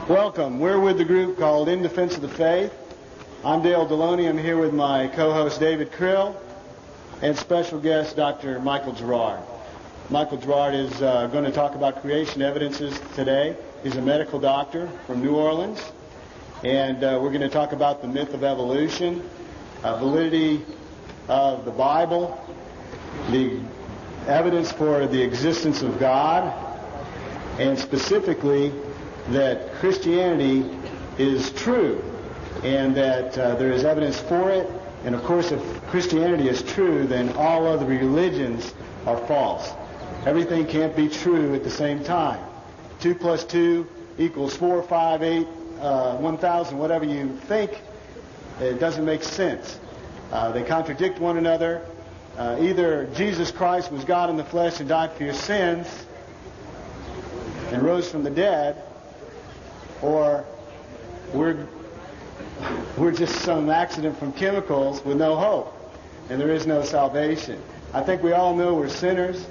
Welcome. We're with the group called In Defense of the Faith. I'm Dale Deloney. I'm here with my co-host David Krill and special guest Dr. Michael Gerard. Michael Gerard is going to talk about creation evidences today. He's a medical doctor from New Orleans. And we're going to talk about the myth of evolution, validity of the Bible, the evidence for the existence of God, and specifically that Christianity is true and that there is evidence for it. And of course, if Christianity is true, then all other religions are false. Everything can't be true at the same time. 2 plus 2 equals 4, 5, 8, 1,000, whatever you think, it doesn't make sense. They contradict one another. Either Jesus Christ was God in the flesh and died for your sins and rose from the dead, or we're just some accident from chemicals with no hope, and there is no salvation. I think we all know we're sinners,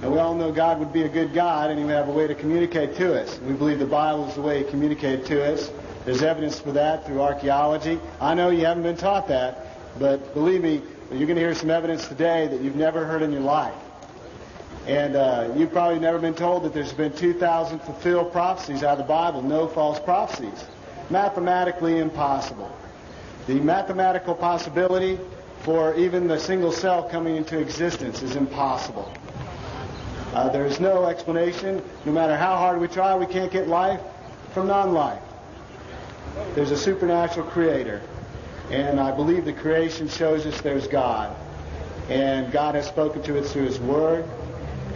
and we all know God would be a good God, and He would have a way to communicate to us. We believe the Bible is the way He communicated to us. There's evidence for that through archaeology. I know you haven't been taught that, but believe me, you're going to hear some evidence today that you've never heard in your life. And you've probably never been told that there's been 2,000 fulfilled prophecies out of the Bible, no false prophecies. Mathematically impossible. The mathematical possibility for even the single cell coming into existence is impossible. There is no explanation. No matter how hard we try, we can't get life from non-life. There's a supernatural creator. And I believe the creation shows us there's God. And God has spoken to us through His Word.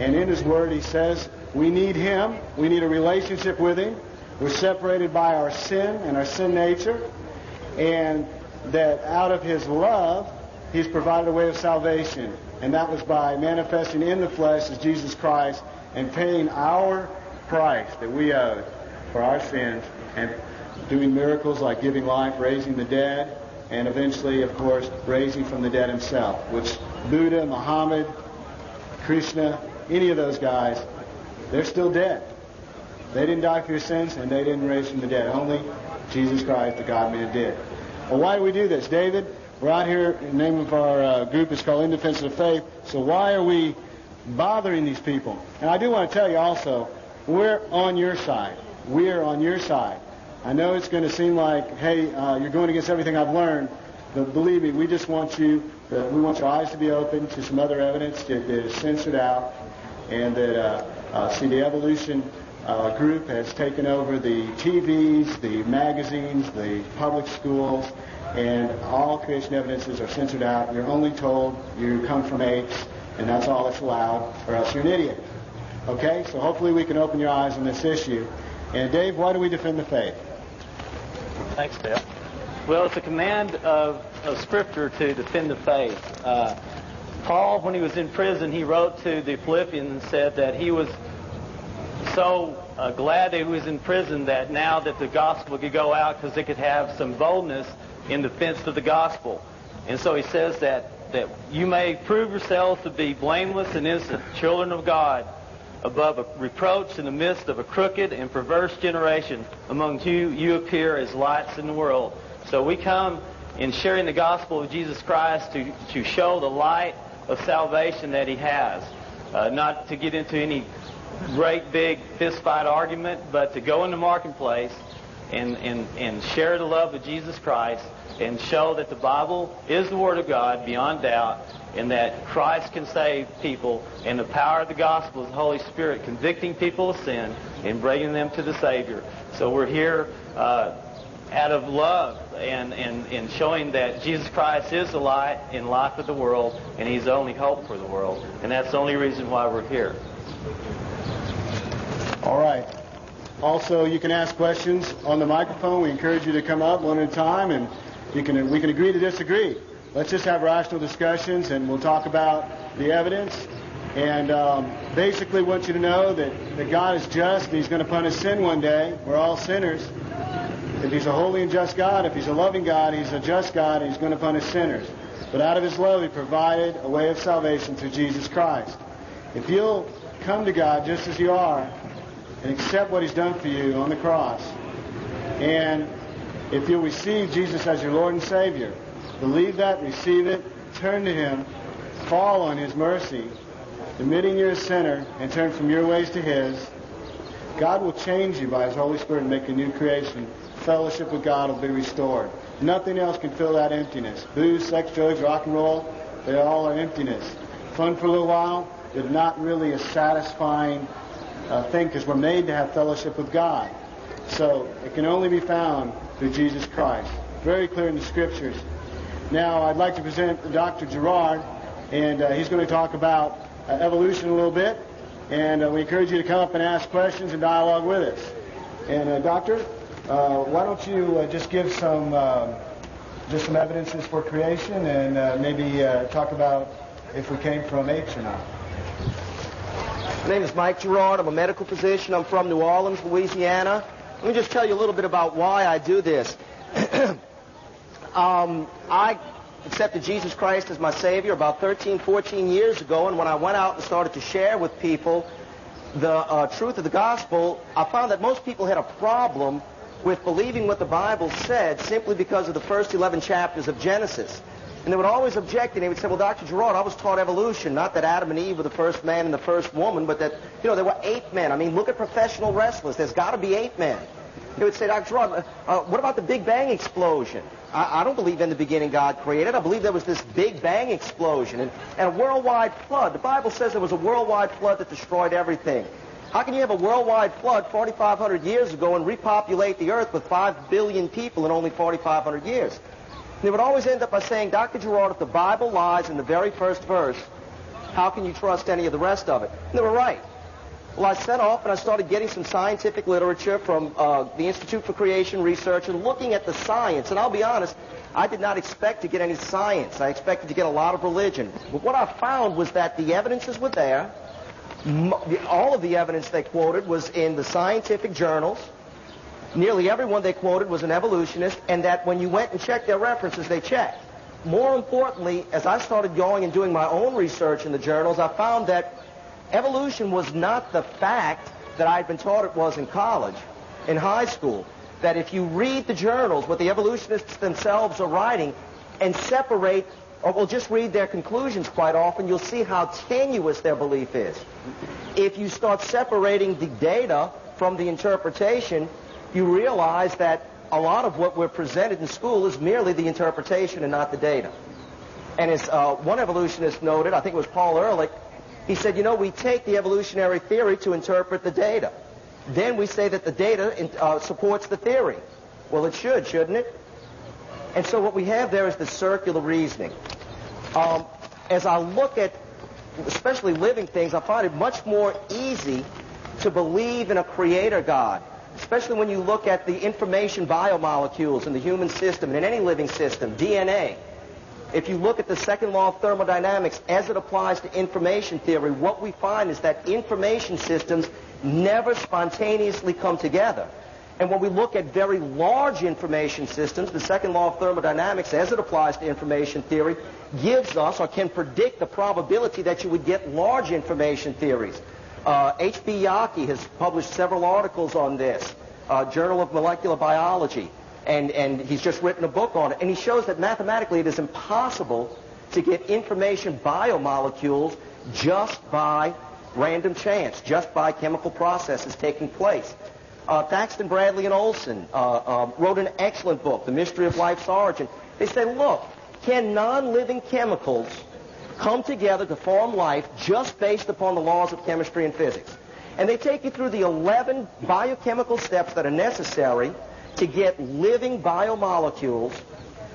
And in His Word He says we need Him. We need a relationship with Him. We're separated by our sin and our sin nature. And that out of His love, He's provided a way of salvation. And that was by manifesting in the flesh as Jesus Christ and paying our price that we owed for our sins and doing miracles like giving life, raising the dead, and eventually, of course, raising from the dead Himself, which Buddha, Muhammad, Krishna, any of those guys, they're still dead. They didn't die for your sins, and they didn't raise from the dead. Only Jesus Christ, the God-man, did. Well, why do we do this? David, we're out here, the name of our group is called In Defense of the Faith, so why are we bothering these people? And I do want to tell you also, we're on your side. We're on your side. I know it's going to seem like, hey, you're going against everything I've learned, but believe me, we just want you, we want your eyes to be open to some other evidence that is censored out, and that, see, the evolution group has taken over the TVs, the magazines, the public schools, and all creation evidences are censored out. You're only told you come from apes, and that's all that's allowed, or else you're an idiot. Okay? So hopefully we can open your eyes on this issue. And Dave, why do we defend the faith? Thanks, Dale. Well, it's a command of Scripture to defend the faith. Paul, when he was in prison, he wrote to the Philippians and said that he was so glad that he was in prison that now that the gospel could go out because they could have some boldness in defense of the gospel. And so he says that you may prove yourselves to be blameless and innocent children of God, above a reproach in the midst of a crooked and perverse generation. Among you appear as lights in the world. So we come in sharing the gospel of Jesus Christ to show the light of salvation that He has. Not to get into any great big fistfight argument, but to go in the marketplace and share the love of Jesus Christ and show that the Bible is the Word of God beyond doubt, and that Christ can save people, and the power of the gospel is the Holy Spirit convicting people of sin and bringing them to the Savior. So we're here out of love and showing that Jesus Christ is the light and life of the world, and He's the only hope for the world. And that's the only reason why we're here. All right. Also, you can ask questions on the microphone. We encourage you to come up one at a time, and we can agree to disagree. Let's just have rational discussions, and we'll talk about the evidence. And basically want you to know that God is just, and He's going to punish sin one day. We're all sinners. If He's a holy and just God, if He's a loving God, He's a just God, and He's going to punish sinners. But out of His love, He provided a way of salvation through Jesus Christ. If you'll come to God just as you are and accept what He's done for you on the cross, And if you'll receive Jesus as your Lord and Savior, believe that, receive it, turn to Him, fall on His mercy, admitting you're a sinner, and turn from your ways to His, God will change you by His Holy Spirit and make a new creation. Fellowship with God will be restored. Nothing else can fill that emptiness. Booze, sex, drugs, rock and roll, they all are emptiness. Fun for a little while, but not really a satisfying thing, because we're made to have fellowship with God. So it can only be found through Jesus Christ. Very clear in the Scriptures. Now I'd like to present Dr. Gerard, and he's going to talk about evolution a little bit. And we encourage you to come up and ask questions and dialogue with us. And Doctor, why don't you just give some evidences for creation, and maybe talk about if we came from apes or not. My name is Mike Gerard. I'm a medical physician. I'm from New Orleans, Louisiana. Let me just tell you a little bit about why I do this. I accepted Jesus Christ as my Savior about 13, 14 years ago, and when I went out and started to share with people the truth of the gospel, I found that most people had a problem with believing what the Bible said simply because of the first 11 chapters of Genesis. And they would always object, and they would say, well, Dr. Gerard, I was taught evolution, not that Adam and Eve were the first man and the first woman, but that, there were ape men. I mean, look at professional wrestlers. There's got to be ape men. They would say, Dr. Gerard, what about the Big Bang explosion? I don't believe in the beginning God created. I believe there was this Big Bang explosion and a worldwide flood. The Bible says there was a worldwide flood that destroyed everything. How can you have a worldwide flood 4,500 years ago and repopulate the earth with 5 billion people in only 4,500 years? They would always end up by saying, Dr. Gerard, if the Bible lies in the very first verse, how can you trust any of the rest of it? And they were right. Well, I set off and I started getting some scientific literature from the Institute for Creation Research and looking at the science. And I'll be honest, I did not expect to get any science. I expected to get a lot of religion. But what I found was that the evidences were there. All of the evidence they quoted was in the scientific journals. Nearly everyone they quoted was an evolutionist, and that when you went and checked their references, they checked. More importantly, as I started going and doing my own research in the journals, I found that evolution was not the fact that I had been taught it was in college, in high school. That if you read the journals, what the evolutionists themselves are writing, and separate, or will just read their conclusions quite often, you'll see how tenuous their belief is. If you start separating the data from the interpretation, you realize that a lot of what we're presented in school is merely the interpretation and not the data. And as one evolutionist noted, I think it was Paul Ehrlich, he said, we take the evolutionary theory to interpret the data. Then we say that the data supports the theory. Well, it should, shouldn't it? And so what we have there is the circular reasoning. As I look at, especially living things, I find it much more easy to believe in a creator God, especially when you look at the information biomolecules in the human system and in any living system, DNA. If you look at the second law of thermodynamics as it applies to information theory, what we find is that information systems never spontaneously come together. And when we look at very large information systems, the second law of thermodynamics as it applies to information theory gives us or can predict the probability that you would get large information theories. H.B. Yaki has published several articles on this, Journal of Molecular Biology. And he's just written a book on it. And he shows that mathematically it is impossible to get information biomolecules just by random chance, just by chemical processes taking place. Thaxton, Bradley, and Olson wrote an excellent book, The Mystery of Life's Origin. They say, look, can non-living chemicals come together to form life just based upon the laws of chemistry and physics? And they take you through the 11 biochemical steps that are necessary to get living biomolecules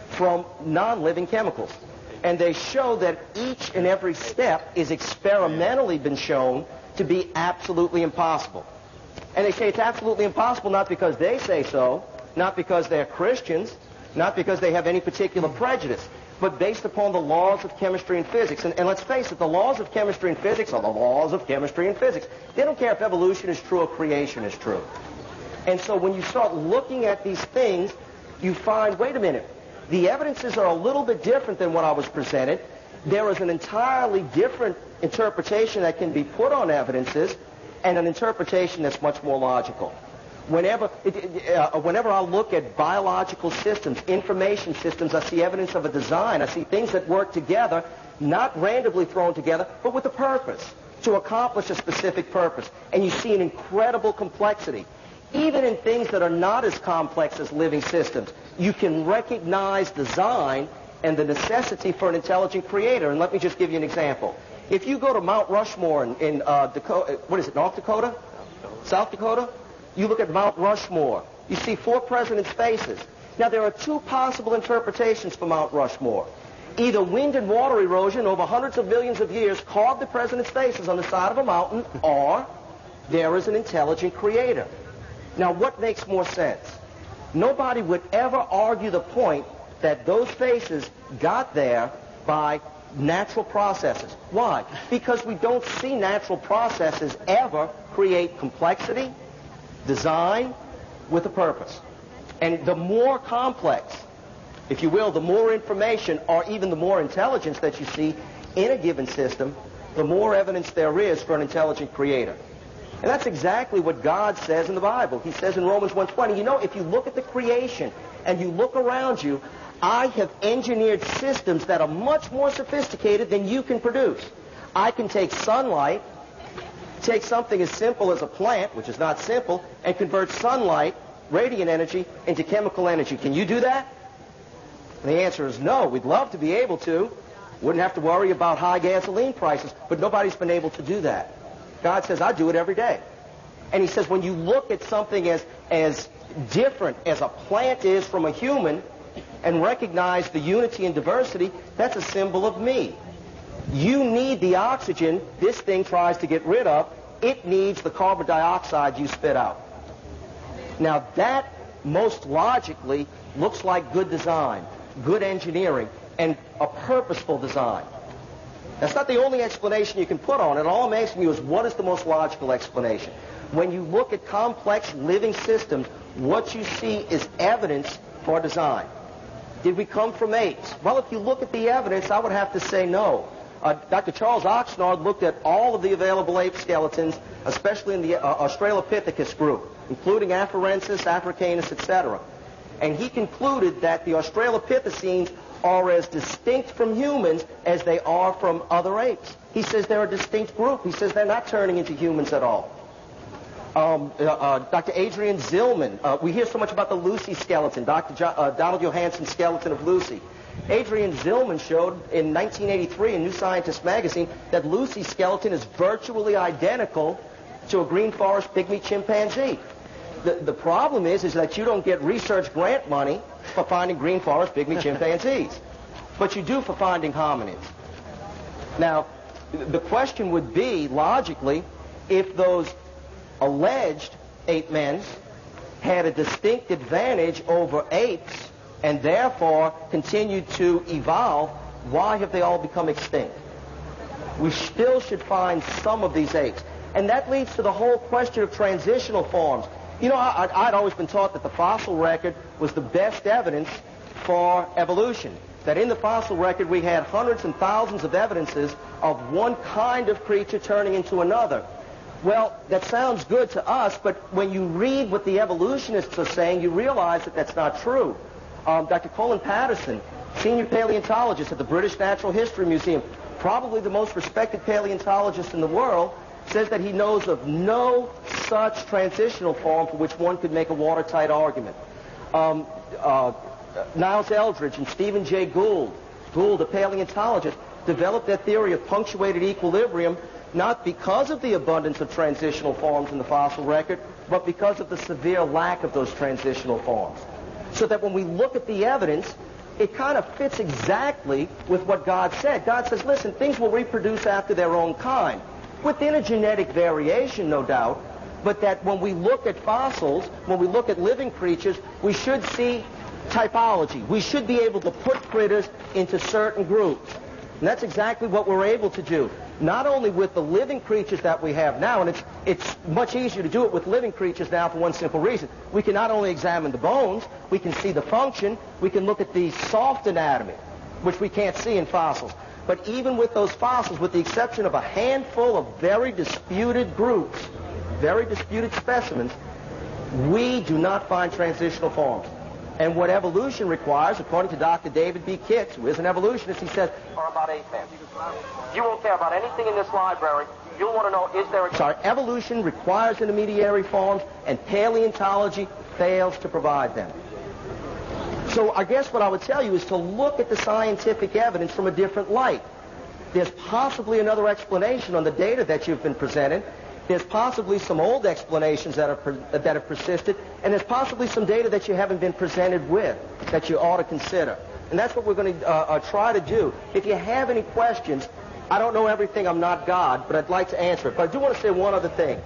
from non-living chemicals. And they show that each and every step is experimentally been shown to be absolutely impossible. And they say it's absolutely impossible not because they say so, not because they're Christians, not because they have any particular prejudice, but based upon the laws of chemistry and physics. And let's face it, the laws of chemistry and physics are the laws of chemistry and physics. They don't care if evolution is true or creation is true. And so when you start looking at these things, you find, wait a minute, the evidences are a little bit different than what I was presented. There is an entirely different interpretation that can be put on evidences and an interpretation that's much more logical. Whenever I look at biological systems, information systems, I see evidence of a design. I see things that work together, not randomly thrown together, but with a purpose, to accomplish a specific purpose. And you see an incredible complexity. Even in things that are not as complex as living systems, you can recognize design and the necessity for an intelligent creator. And let me just give you an example. If you go to Mount Rushmore in Dakota, what is it, North Dakota? South Dakota? You look at Mount Rushmore. You see 4 presidents' faces. Now, there are 2 possible interpretations for Mount Rushmore. Either wind and water erosion over hundreds of millions of years carved the presidents' faces on the side of a mountain, or there is an intelligent creator. Now, what makes more sense? Nobody would ever argue the point that those faces got there by natural processes. Why? Because we don't see natural processes ever create complexity, design, with a purpose. And the more complex, if you will, the more information or even the more intelligence that you see in a given system, the more evidence there is for an intelligent creator. And that's exactly what God says in the Bible. He says in Romans 1:20, you know, if you look at the creation and you look around you, I have engineered systems that are much more sophisticated than you can produce. I can take sunlight, take something as simple as a plant, which is not simple, and convert sunlight, radiant energy, into chemical energy. Can you do that? And the answer is no. We'd love to be able to. Wouldn't have to worry about high gasoline prices, but nobody's been able to do that. God says, I do it every day. And he says, when you look at something as different as a plant is from a human and recognize the unity and diversity, that's a symbol of me. You need the oxygen this thing tries to get rid of. It needs the carbon dioxide you spit out. Now that most logically looks like good design, good engineering, and a purposeful design. That's not the only explanation you can put on it. All I'm asking you is, what is the most logical explanation? When you look at complex living systems, what you see is evidence for design. Did we come from apes? Well, if you look at the evidence, I would have to say no. Dr. Charles Oxnard looked at all of the available ape skeletons, especially in the Australopithecus group, including Afarensis, Africanus, etc. And he concluded that the Australopithecines are as distinct from humans as they are from other apes. He says they're a distinct group. He says they're not turning into humans at all. Dr. Adrian Zillman, we hear so much about the Lucy skeleton, Donald Johansson's skeleton of Lucy. Adrian Zillman showed in 1983 in New Scientist magazine that Lucy's skeleton is virtually identical to a green forest pygmy chimpanzee. The problem is that you don't get research grant money for finding green forest pygmy chimpanzees, but you do for finding hominids. Now, the question would be, logically, if those alleged ape men had a distinct advantage over apes and therefore continued to evolve, why have they all become extinct? We still should find some of these apes. And that leads to the whole question of transitional forms. You know, I'd always been taught that the fossil record was the best evidence for evolution. That in the fossil record we had hundreds and thousands of evidences of one kind of creature turning into another. Well, that sounds good to us, but when you read what the evolutionists are saying, you realize that that's not true. Dr. Colin Patterson, senior paleontologist at the British Natural History Museum, probably the most respected paleontologist in the world, says that he knows of no such transitional form for which one could make a watertight argument. Niles Eldridge and Stephen Jay Gould, a paleontologist, developed their theory of punctuated equilibrium not because of the abundance of transitional forms in the fossil record, but because of the severe lack of those transitional forms. So that when we look at the evidence, it kind of fits exactly with what God said. God says, listen, things will reproduce after their own kind, within a genetic variation, no doubt, but that when we look at fossils, when we look at living creatures, we should see typology. We should be able to put critters into certain groups. And that's exactly what we're able to do. Not only with the living creatures that we have now, and it's much easier to do it with living creatures now for one simple reason. We can not only examine the bones, we can see the function, we can look at the soft anatomy, which we can't see in fossils. But even with those fossils, with the exception of a handful of very disputed groups, very disputed specimens, We do not find transitional forms. And what evolution requires, according to Dr. David B. Kitts, who is an evolutionist, he says, are about 8 men. You won't care about anything in this library. You'll want to know, is there a... Sorry, evolution requires intermediary forms, and paleontology fails to provide them. So I guess what I would tell you is to look at the scientific evidence from a different light. There's possibly another explanation on the data that you've been presented. There's possibly some old explanations that have persisted, and there's possibly some data that you haven't been presented with that you ought to consider. And that's what we're going to try to do. If you have any questions, I don't know everything, I'm not God, but I'd like to answer it. But I do want to say one other thing.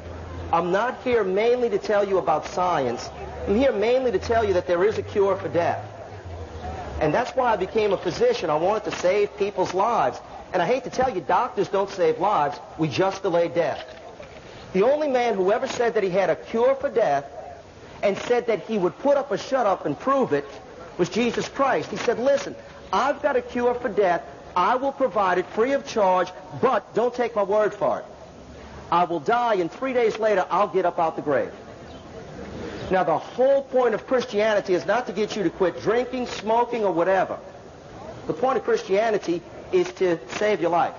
I'm not here mainly to tell you about science. I'm here mainly to tell you that there is a cure for death. And that's why I became a physician. I wanted to save people's lives. And I hate to tell you, doctors don't save lives. We just delay death. The only man who ever said that he had a cure for death and said that he would put up a shut-up and prove it was Jesus Christ. He said, listen, I've got a cure for death. I will provide it free of charge, but don't take my word for it. I will die, and 3 days later, I'll get up out the grave. Now, the whole point of Christianity is not to get you to quit drinking, smoking, or whatever. The point of Christianity is to save your life.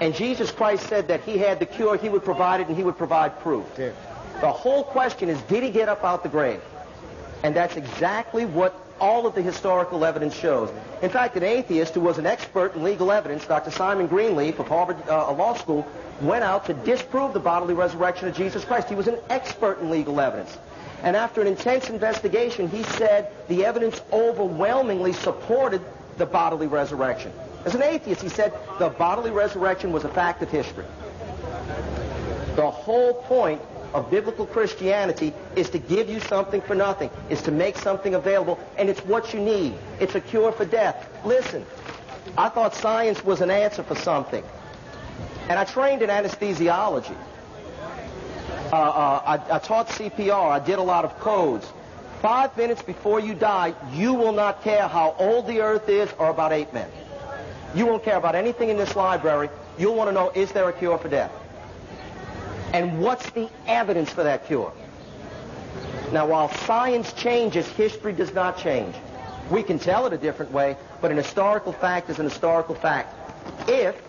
And Jesus Christ said that he had the cure, he would provide it, and he would provide proof. Yeah. The whole question is, did he get up out the grave? And that's exactly what all of the historical evidence shows. In fact, an atheist who was an expert in legal evidence, Dr. Simon Greenleaf of Harvard Law School, went out to disprove the bodily resurrection of Jesus Christ. He was an expert in legal evidence. And after an intense investigation, he said the evidence overwhelmingly supported the bodily resurrection. As an atheist, he said the bodily resurrection was a fact of history. The whole point of biblical Christianity is to give you something for nothing, is to make something available, and it's what you need. It's a cure for death. Listen, I thought science was an answer for something, and I trained in anesthesiology. I taught CPR. I did a lot of codes. 5 minutes before you die, you will not care how old the earth is or about 8 men. You won't care about anything in this library. You'll want to know, is there a cure for death? And what's the evidence for that cure? Now, while science changes, history does not change. We can tell it a different way, but an historical fact is an historical fact. If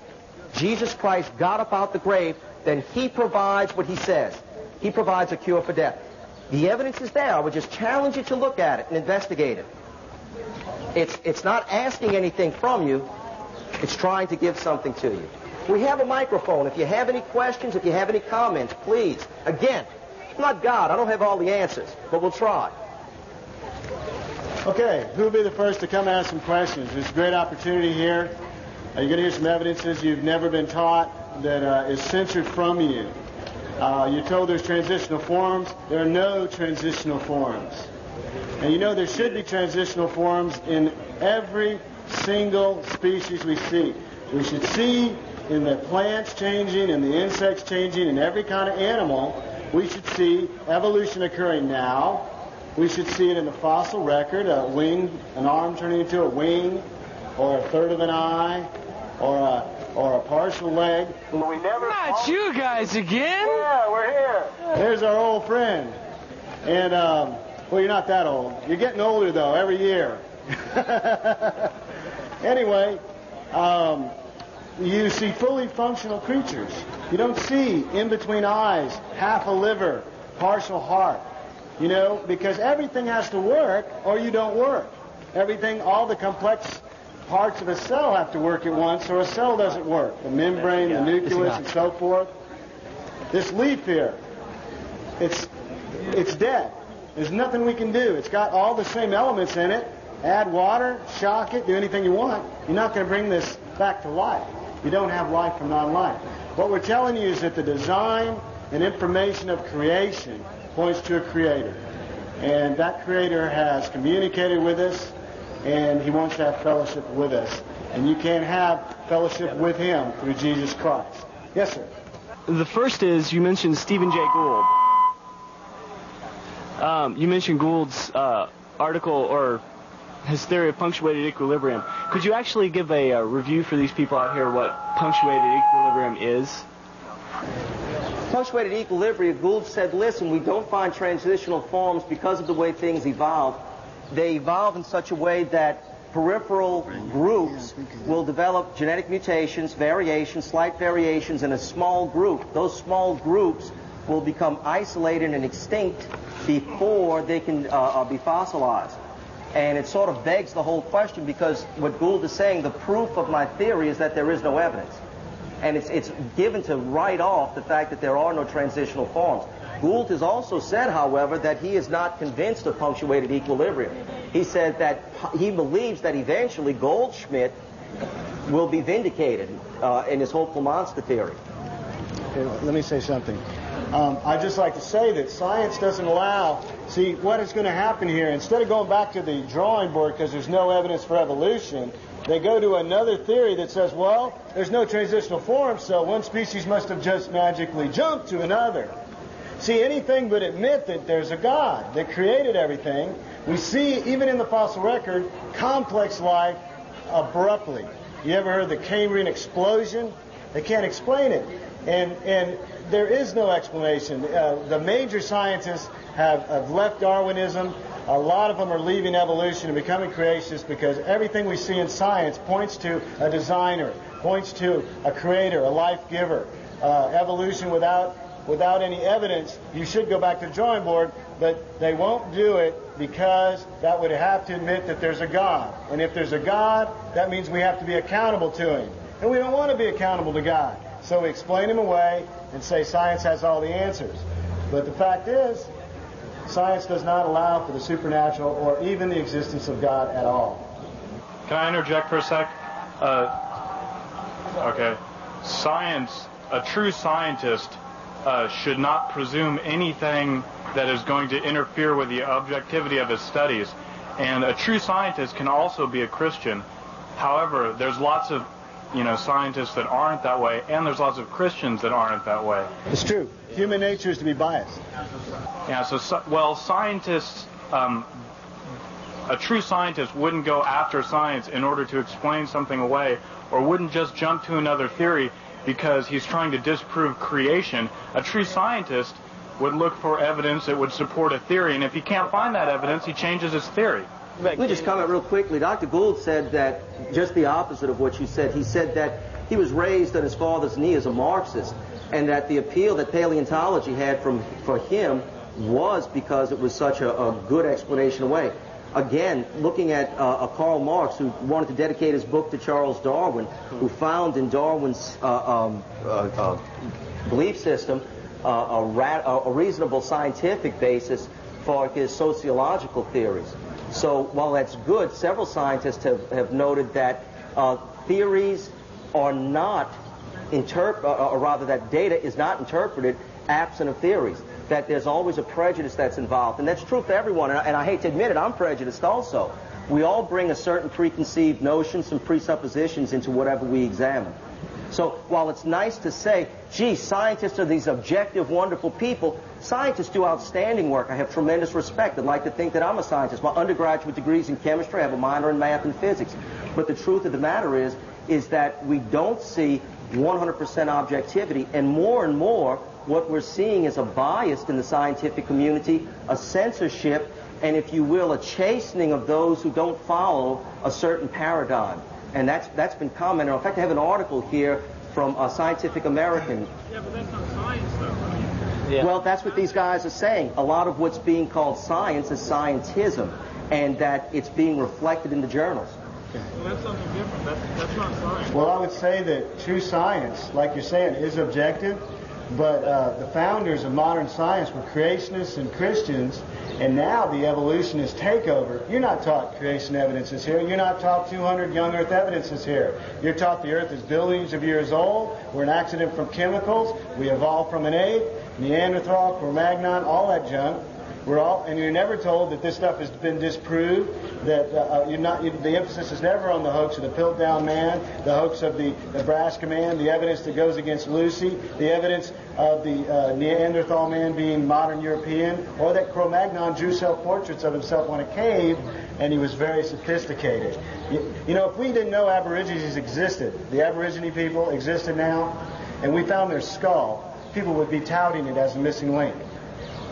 Jesus Christ got up out the grave, then he provides what he says. He provides a cure for death. The evidence is there. I would just challenge you to look at it and investigate it. It's not asking anything from you. It's trying to give something to you. We have a microphone. If you have any questions, if you have any comments, please. Again, I'm not God. I don't have all the answers, but we'll try. Okay, who will be the first to come ask some questions? There's a great opportunity here. You're going to hear some evidences you've never been taught that is censored from you. You're told there's transitional forms. There are no transitional forms. And you know there should be transitional forms in every single species we see. We should see in the plants changing, in the insects changing, in every kind of animal. We should see evolution occurring now. We should see it in the fossil record, a wing, an arm turning into a wing, or a third of an eye, or a partial leg. We never... Not you guys again! Yeah, we're here. There's our old friend. And, well, you're not that old. You're getting older, though, every year. Anyway, you see fully functional creatures. You don't see in between eyes, half a liver, partial heart. You know, because everything has to work or you don't work. Everything, all the complex parts of a cell have to work at once or a cell doesn't work. The membrane, the nucleus, and so forth. This leaf here, it's dead. There's nothing we can do. It's got all the same elements in it. Add water, shock it, do anything you want. You're not going to bring this back to life. You don't have life from non-life. What we're telling you is that the design and information of creation points to a creator. And that creator has communicated with us, and he wants to have fellowship with us. And you can have fellowship with him through Jesus Christ. Yes, sir. The first is, you mentioned Stephen Jay Gould. You mentioned Gould's article, or his theory of punctuated equilibrium. Could you actually give a review for these people out here what punctuated equilibrium is? Punctuated equilibria, Gould said, listen, we don't find transitional forms because of the way things evolve. They evolve in such a way that peripheral groups will develop genetic mutations, variations, slight variations in a small group. Those small groups will become isolated and extinct before they can be fossilized. And it sort of begs the whole question, because what Gould is saying, the proof of my theory is that there is no evidence. And it's given to write off the fact that there are no transitional forms. Gould has also said, however, that he is not convinced of punctuated equilibrium. He said that he believes that eventually Goldschmidt will be vindicated in his hopeful monster theory. Okay, let me say something. I'd just like to say that science doesn't allow, see, what is going to happen here, instead of going back to the drawing board because there's no evidence for evolution, they go to another theory that says, well, there's no transitional form, so one species must have just magically jumped to another. See, anything but admit that there's a God that created everything. We see, even in the fossil record, complex life abruptly. You ever heard of the Cambrian explosion? They can't explain it. And there is no explanation. The major scientists have left Darwinism. A lot of them are leaving evolution and becoming creationists because everything we see in science points to a designer, points to a creator, a life giver. Evolution without any evidence, you should go back to the drawing board, but they won't do it because that would have to admit that there's a God. And if there's a God, that means we have to be accountable to him. And we don't want to be accountable to God. So we explain him away and say science has all the answers. But the fact is, science does not allow for the supernatural or even the existence of God at all. Can I interject for a sec? Okay. Science, a true scientist should not presume anything that is going to interfere with the objectivity of his studies. And a true scientist can also be a Christian. However, there's lots of scientists that aren't that way, and there's lots of Christians that aren't that way. It's true. Human nature is to be biased. Yeah, scientists, a true scientist wouldn't go after science in order to explain something away, or wouldn't just jump to another theory because he's trying to disprove creation. A true scientist would look for evidence that would support a theory, and if he can't find that evidence, he changes his theory. Let me just comment real quickly. Dr. Gould said that just the opposite of what you said. He said that he was raised on his father's knee as a Marxist, and that the appeal that paleontology had for him was because it was such a good explanation away. Again, looking at Karl Marx, who wanted to dedicate his book to Charles Darwin, who found in Darwin's belief system a reasonable scientific basis for his sociological theories. So while that's good, several scientists have noted that theories are not or rather that data is not interpreted absent of theories, that there's always a prejudice that's involved. And that's true for everyone, and I hate to admit it, I'm prejudiced also. We all bring a certain preconceived notion, some presuppositions into whatever we examine. So while it's nice to say, gee, scientists are these objective, wonderful people, scientists do outstanding work. I have tremendous respect. I'd like to think that I'm a scientist. My undergraduate degree's in chemistry. I have a minor in math and physics. But the truth of the matter is that we don't see 100% objectivity, and more, what we're seeing is a bias in the scientific community, a censorship, and if you will, a chastening of those who don't follow a certain paradigm. And that's been commented on. In fact, I have an article here from Scientific American. Yeah, but that's not science, though, right? Yeah. Well, that's what these guys are saying. A lot of what's being called science is scientism, and that it's being reflected in the journals. Well, that's something different. That's not science. Well, I would say that true science, like you're saying, is objective, but the founders of modern science were creationists and Christians, and now the evolutionists take over. You're not taught creation evidence is here. You're not taught 200 young Earth evidence is here. You're taught the Earth is billions of years old. We're an accident from chemicals. We evolved from an ape, Neanderthal, Cro-Magnon, all that junk. And you're never told that this stuff has been disproved, that the emphasis is never on the hoax of the Piltdown Man, the hoax of the Nebraska Man, the evidence that goes against Lucy, the evidence of the Neanderthal Man being modern European, or that Cro-Magnon drew self-portraits of himself on a cave, and he was very sophisticated. If we didn't know Aborigines existed, the Aborigine people existed now, and we found their skull, people would be touting it as a missing link.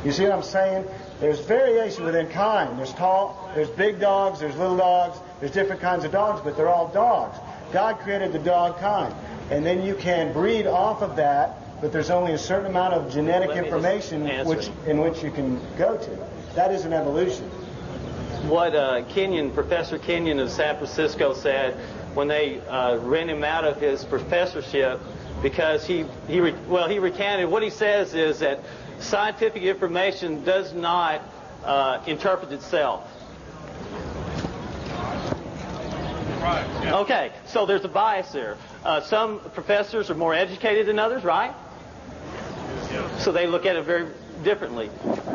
You see what I'm saying? There's variation within kind. There's big dogs, there's little dogs, there's different kinds of dogs, but they're all dogs. God created the dog kind. And then you can breed off of that, but there's only a certain amount of genetic information in which you can go to. That is an evolution. What Professor Kenyon of San Francisco said when they ran him out of his professorship because he recanted. What he says is that scientific information does not interpret itself. Right. Yeah. Okay, so there's a bias there. Some professors are more educated than others, right? Yeah. So they look at it very differently.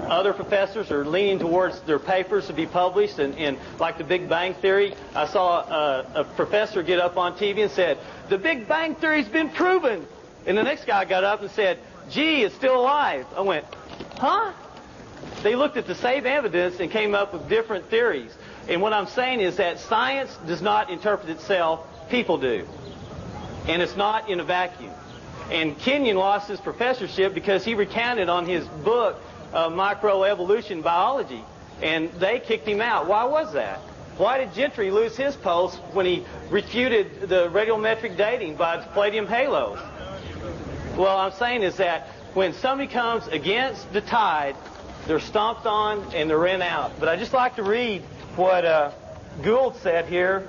Other professors are leaning towards their papers to be published, and like the Big Bang Theory, I saw a professor get up on TV and said, "The Big Bang Theory's been proven." And the next guy got up and said, "Gee, it's still alive." I went, huh? They looked at the same evidence and came up with different theories. And what I'm saying is that science does not interpret itself, people do. And it's not in a vacuum. And Kenyon lost his professorship because he recounted on his book, Macroevolution Biology, and they kicked him out. Why was that? Why did Gentry lose his post when he refuted the radiometric dating by palladium halos? Well, I'm saying is that when somebody comes against the tide, they're stomped on and they're rent out. But I'd just like to read what Gould said here.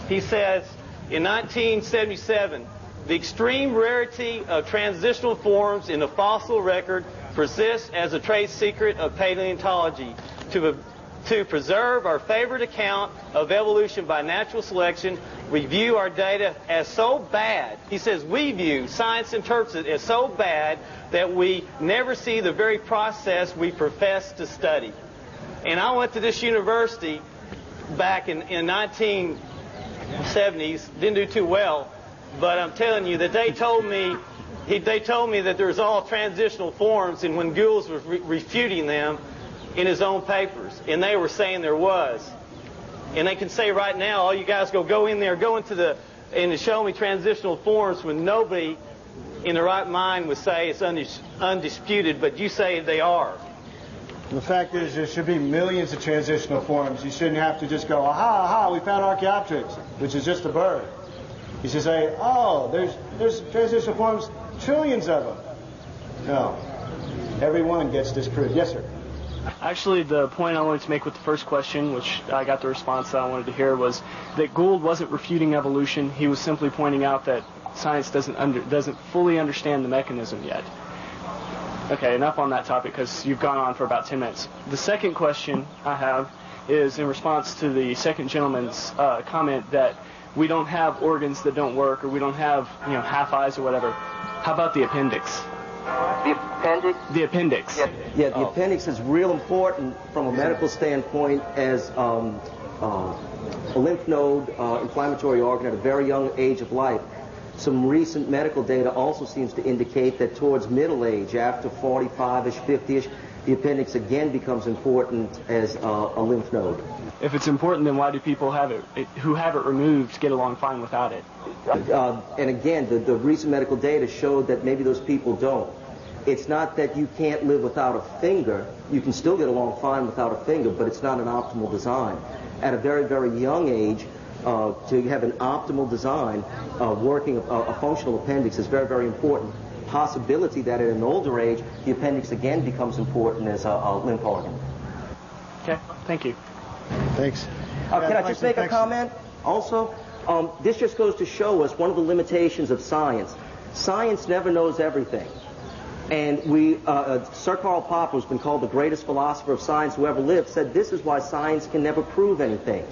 He says, in 1977, the extreme rarity of transitional forms in the fossil record persists as a trade secret of paleontology. To preserve our favorite account of evolution by natural selection, we view our data as so bad. He says we view, science interprets it as so bad that we never see the very process we profess to study. And I went to this university back in 1970s, didn't do too well, but I'm telling you that they told me that there's all transitional forms, and when Gould was refuting them in his own papers, and they were saying there was. And they can say right now, all you guys go in there, and show me transitional forms when nobody in their right mind would say it's undisputed, but you say they are. The fact is, there should be millions of transitional forms. You shouldn't have to just go, aha, we found Archaeopteryx, which is just a bird. You should say, oh, there's transitional forms, trillions of them. No. Every one gets disproved. Yes, sir. Actually, the point I wanted to make with the first question, which I got the response that I wanted to hear, was that Gould wasn't refuting evolution. He was simply pointing out that science doesn't fully understand the mechanism yet. Okay, enough on that topic because you've gone on for about 10 minutes. The second question I have is in response to the second gentleman's comment that we don't have organs that don't work, or we don't have, half eyes or whatever. How about the appendix? The appendix? The appendix. Yeah, the appendix is real important from a medical standpoint as a lymph node inflammatory organ at a very young age of life. Some recent medical data also seems to indicate that towards middle age, after 45-ish, 50-ish, the appendix again becomes important as a lymph node. If it's important, then why do people who have it removed get along fine without it? And again, the recent medical data showed that maybe those people don't. It's not that you can't live without a finger. You can still get along fine without a finger, but it's not an optimal design. At a very, very young age, to have an optimal design, working a functional appendix is very, very important. Possibility that at an older age, the appendix again becomes important as a lymph organ. Okay, thank you. Thanks. Can I just make a comment also? This just goes to show us one of the limitations of science. Science never knows everything. And Sir Karl Popper, who's been called the greatest philosopher of science who ever lived, said this is why science can never prove anything.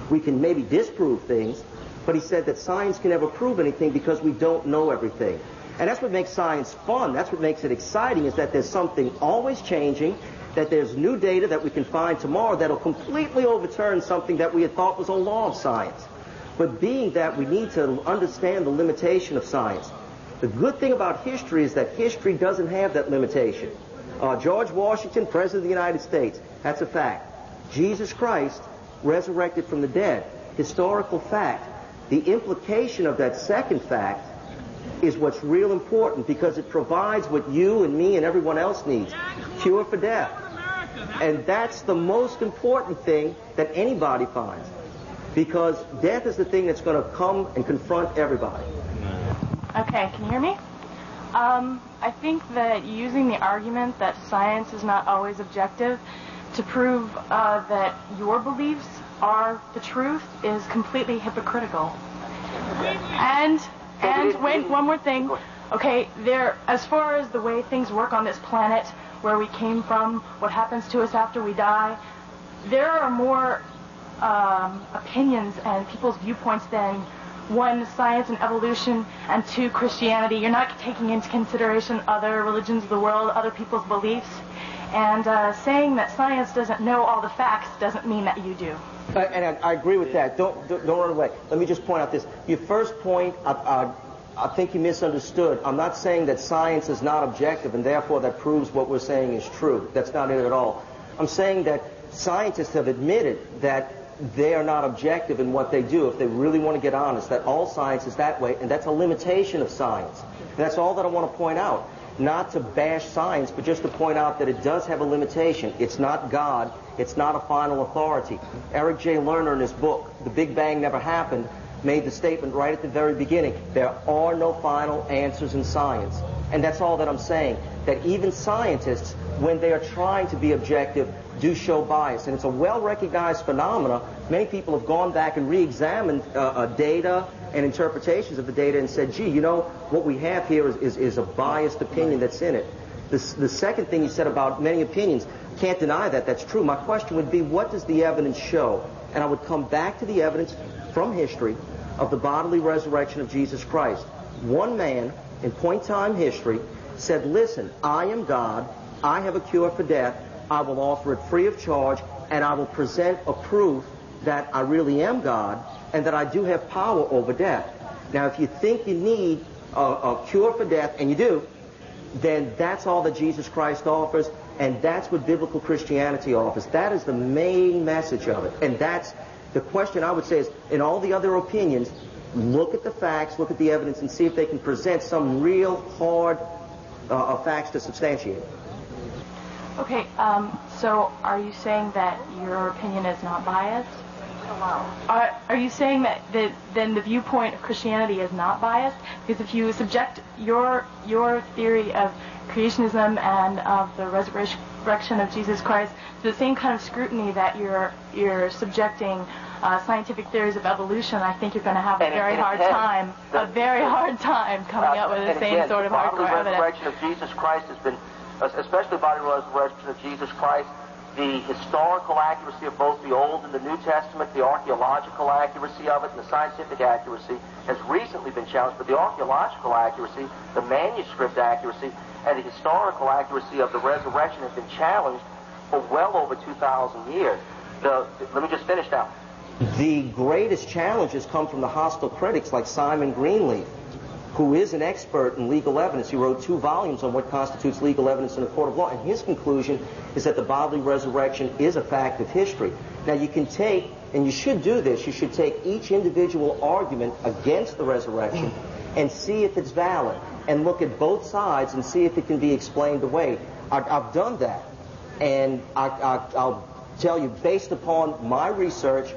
We can maybe disprove things, but he said that science can never prove anything because we don't know everything. And that's what makes science fun. That's what makes it exciting, is that there's something always changing, that there's new data that we can find tomorrow that'll completely overturn something that we had thought was a law of science. But being that, we need to understand the limitation of science. The good thing about history is that history doesn't have that limitation. George Washington, President of the United States, that's a fact. Jesus Christ, resurrected from the dead, historical fact. The implication of that second fact is what's real important, because it provides what you and me and everyone else needs: cure for death. And that's the most important thing that anybody finds, because death is the thing that's going to come and confront everybody. Okay, can you hear me? I think that using the argument that science is not always objective to prove that your beliefs are the truth is completely hypocritical. And wait, one more thing. Okay, as far as the way things work on this planet, where we came from, what happens to us after we die, there are more opinions and people's viewpoints than one, science and evolution, and two, Christianity. You're not taking into consideration other religions of the world, other people's beliefs. And saying that science doesn't know all the facts doesn't mean that you do. And I agree with that. Don't run away. Let me just point out this. Your first point, I think you misunderstood. I'm not saying that science is not objective and therefore that proves what we're saying is true. That's not it at all. I'm saying that scientists have admitted that they are not objective in what they do, if they really want to get honest, that all science is that way, and that's a limitation of science. And that's all that I want to point out. Not to bash science, but just to point out that it does have a limitation. It's not God. It's not a final authority. Eric J. Lerner, in his book, The Big Bang Never Happened, made the statement right at the very beginning: there are no final answers in science. And that's all that I'm saying, that even scientists, when they are trying to be objective, do show bias. And it's a well-recognized phenomena. Many people have gone back and re-examined data and interpretations of the data and said, gee, you know, what we have here is a biased opinion that's in it. The second thing you said about many opinions, can't deny that. That's true. My question would be, what does the evidence show? And I would come back to the evidence from history of the bodily resurrection of Jesus Christ. One man in point-time history said, listen, I am God. I have a cure for death. I will offer it free of charge, and I will present a proof that I really am God and that I do have power over death. Now, if you think you need a cure for death, and you do, then that's all that Jesus Christ offers, and that's what biblical Christianity offers. That is the main message of it. And that's the question I would say is, in all the other opinions, look at the facts, look at the evidence, and see if they can present some real hard facts to substantiate it. Okay, so are you saying that your opinion is not biased? Are you saying that then the viewpoint of Christianity is not biased? Because if you subject your theory of creationism and of the resurrection of Jesus Christ to the same kind of scrutiny that you're subjecting scientific theories of evolution, I think you're going to have a very hard time coming up with the same sort of hardcore evidence. The resurrection of Jesus Christ has been, especially the bodily resurrection of Jesus Christ, the historical accuracy of both the Old and the New Testament, the archaeological accuracy of it, and the scientific accuracy has recently been challenged. But the archaeological accuracy, the manuscript accuracy, and the historical accuracy of the resurrection have been challenged for well over 2,000 years. Let me just finish now. The greatest challenges come from the hostile critics like Simon Greenleaf, who is an expert in legal evidence. He wrote 2 volumes on what constitutes legal evidence in a court of law, and his conclusion is that the bodily resurrection is a fact of history. Now, you can take, and you should do this, you should take each individual argument against the resurrection and see if it's valid, and look at both sides and see if it can be explained away. I've done that, and I'll tell you, based upon my research,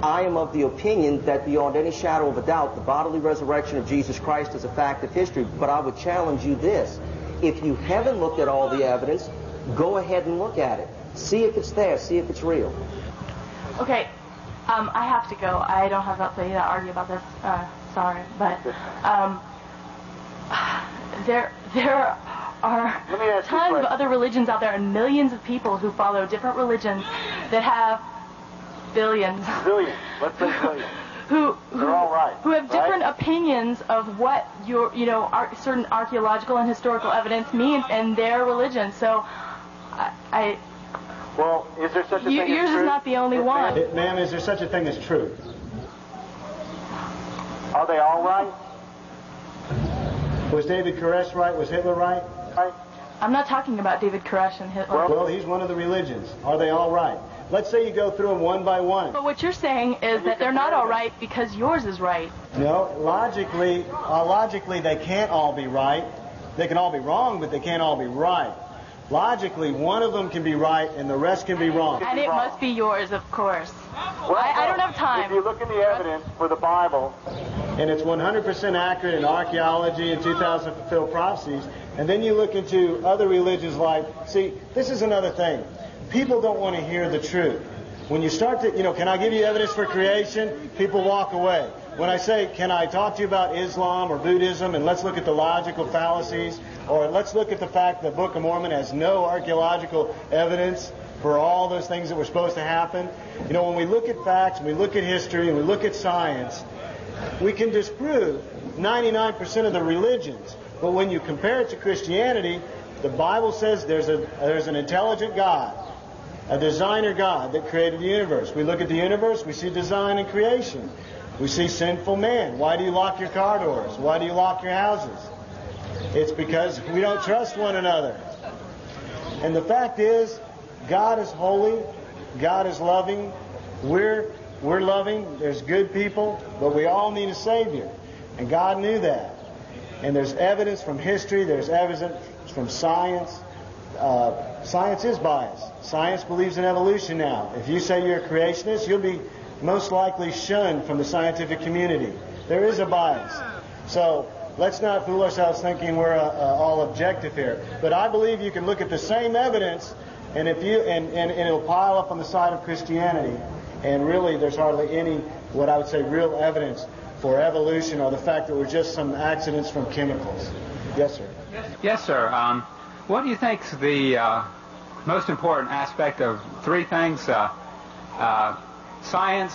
I am of the opinion that beyond any shadow of a doubt, the bodily resurrection of Jesus Christ is a fact of history. But I would challenge you this. If you haven't looked at all the evidence, go ahead and look at it. See if it's there. See if it's real. Okay. I have to go. I don't have enough to argue about this. Sorry. But there are tons of other religions out there and millions of people who follow different religions that have billions. Billions. Let's say billions. They're all right. Who have different opinions of what certain archaeological and historical evidence means in their religion. So, well, is there such a thing as truth? Yours is not the only one. Ma'am, is there such a thing as truth? Are they all right? Was David Koresh right? Was Hitler right? I'm not talking about David Koresh and Hitler. Well, he's one of the religions. Are they all right? Let's say you go through them one by one. But what you're saying is that they're not all right because yours is right. No, logically, they can't all be right. They can all be wrong, but they can't all be right. Logically, one of them can be right and the rest can be wrong. And it must be yours, of course. I don't have time. If you look at the evidence for the Bible, and it's 100% accurate in archaeology and 2,000 fulfilled prophecies, and then you look into other religions like, see, this is another thing. People don't want to hear the truth. When you start to, can I give you evidence for creation? People walk away. When I say, can I talk to you about Islam or Buddhism, and let's look at the logical fallacies, or let's look at the fact that the Book of Mormon has no archaeological evidence for all those things that were supposed to happen. When we look at facts, we look at history, and we look at science, we can disprove 99% of the religions. But when you compare it to Christianity, the Bible says there's an intelligent God, a designer God that created the universe. We look at the universe, we see design and creation. We see sinful man. Why do you lock your car doors? Why do you lock your houses? It's because we don't trust one another. And the fact is, God is holy, God is loving, we're loving, there's good people, but we all need a Savior. And God knew that. And there's evidence from history, there's evidence from science. Science is biased. Science believes in evolution now. If you say you're a creationist, you'll be most likely shunned from the scientific community. There is a bias. So let's not fool ourselves thinking we're all objective here. But I believe you can look at the same evidence, and if you and it'll pile up on the side of Christianity, and really there's hardly any, what I would say, real evidence for evolution or the fact that we're just some accidents from chemicals. Yes, sir. Yes, sir. What do you think is the most important aspect of three things? Science,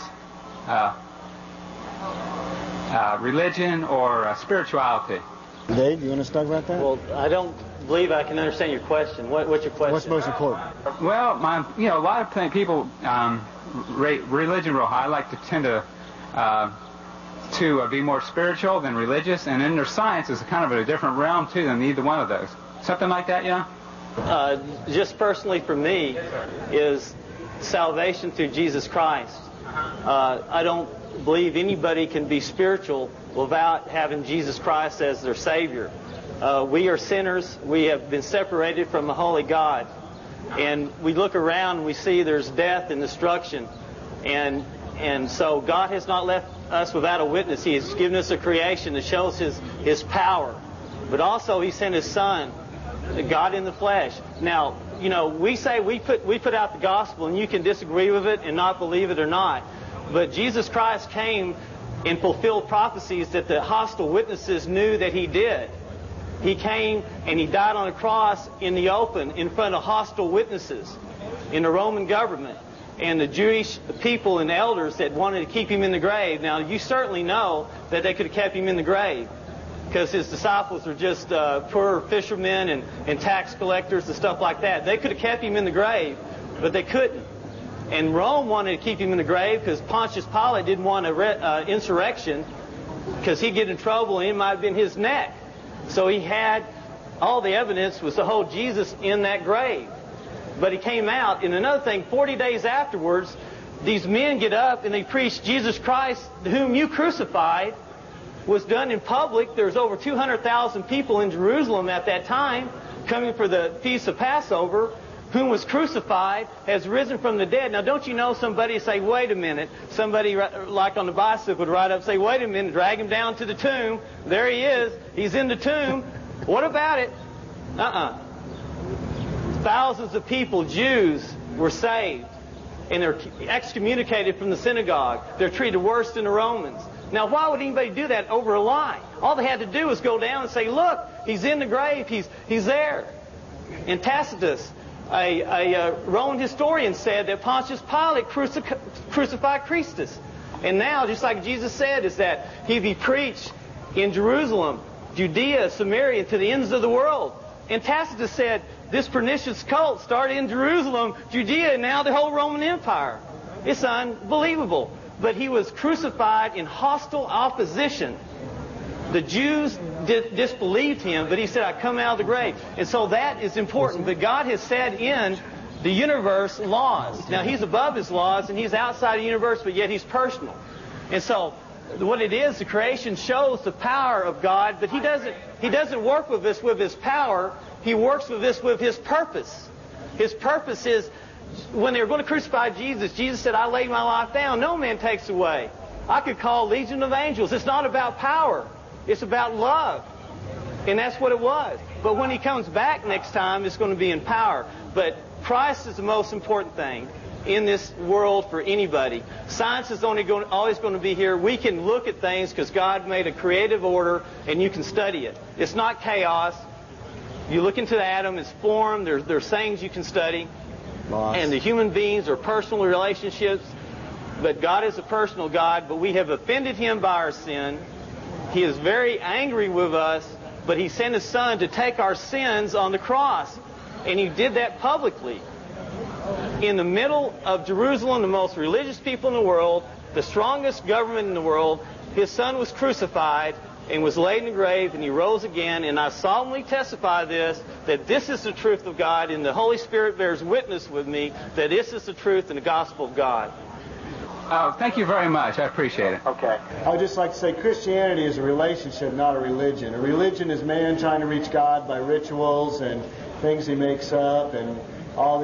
religion, or spirituality? Dave, you want to talk about that? Well, I don't believe I can understand your question. What's your question? What's most important? Well, a lot of people rate religion real high. I like to tend to be more spiritual than religious, and then their science is kind of a different realm too than either one of those. Something like that, yeah? Just personally for me is salvation through Jesus Christ. I don't believe anybody can be spiritual without having Jesus Christ as their Savior. We are sinners. We have been separated from the Holy God. And we look around and we see there's death and destruction. And so God has not left us without a witness. He has given us a creation that shows His power. But also He sent His Son, God in the flesh. Now, we say we put out the gospel, and you can disagree with it and not believe it or not. But Jesus Christ came and fulfilled prophecies that the hostile witnesses knew that He did. He came and He died on a cross in the open in front of hostile witnesses in the Roman government and the Jewish people and elders that wanted to keep Him in the grave. Now, you certainly know that they could have kept Him in the grave, because His disciples are just poor fishermen and tax collectors and stuff like that. They could have kept Him in the grave, but they couldn't. And Rome wanted to keep Him in the grave because Pontius Pilate didn't want an insurrection, because he'd get in trouble and it might have been his neck. So he had all the evidence was to hold Jesus in that grave. But He came out, and another thing, 40 days afterwards, these men get up and they preach Jesus Christ, whom you crucified, was done in public. There's over 200,000 people in Jerusalem at that time coming for the Feast of Passover, whom was crucified, has risen from the dead. Now, don't you know somebody say, wait a minute. Somebody, like on the bicycle, would ride up and say, wait a minute, drag Him down to the tomb. There He is. He's in the tomb. What about it? Thousands of people, Jews, were saved, and they're excommunicated from the synagogue. They're treated worse than the Romans. Now, why would anybody do that over a lie? All they had to do was go down and say, look, He's in the grave. He's there. And Tacitus, a Roman historian, said that Pontius Pilate crucified Christus. And now, just like Jesus said, is that He be preached in Jerusalem, Judea, Samaria, to the ends of the world. And Tacitus said this pernicious cult started in Jerusalem, Judea, and now the whole Roman Empire. It's unbelievable. But He was crucified in hostile opposition. The Jews disbelieved him, but he said, I come out of the grave. And so that is important. But God has said in the universe laws. Now, he's above his laws, and he's outside the universe, but yet he's personal. And so what it is, the creation shows the power of God, but he doesn't work with us with his power. He works with us with his purpose. His purpose is, when they were going to crucify Jesus, Jesus said, I lay my life down. No man takes away. I could call legion of angels. It's not about power. It's about love. And that's what it was. But when he comes back next time, it's going to be in power. But Christ is the most important thing in this world for anybody. Science is always going to be here. We can look at things because God made a creative order, and you can study it. It's not chaos. You look into the atom, it's formed. There's things you can study. And the human beings are personal relationships. But God is a personal God, but we have offended him by our sin. He is very angry with us, but he sent his son to take our sins on the cross. And he did that publicly. In the middle of Jerusalem, the most religious people in the world, the strongest government in the world, his son was crucified and was laid in the grave, and he rose again. And I solemnly testify this, that this is the truth of God, and the Holy Spirit bears witness with me that this is the truth in the gospel of God. Oh, thank you very much. I appreciate it. Okay. I would just like to say Christianity is a relationship, not a religion. A religion is man trying to reach God by rituals and things he makes up and all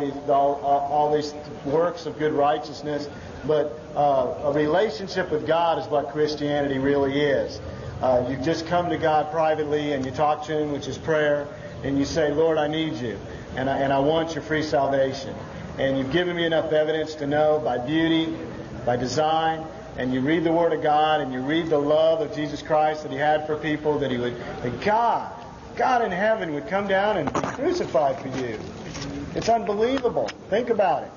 these works of good righteousness. But a relationship with God is what Christianity really is. You just come to God privately and you talk to him, which is prayer, and you say, Lord, I need you, and I want your free salvation. And you've given me enough evidence to know by beauty, by design, and you read the Word of God, and you read the love of Jesus Christ that he had for people, that God in heaven would come down and be crucified for you. It's unbelievable. Think about it.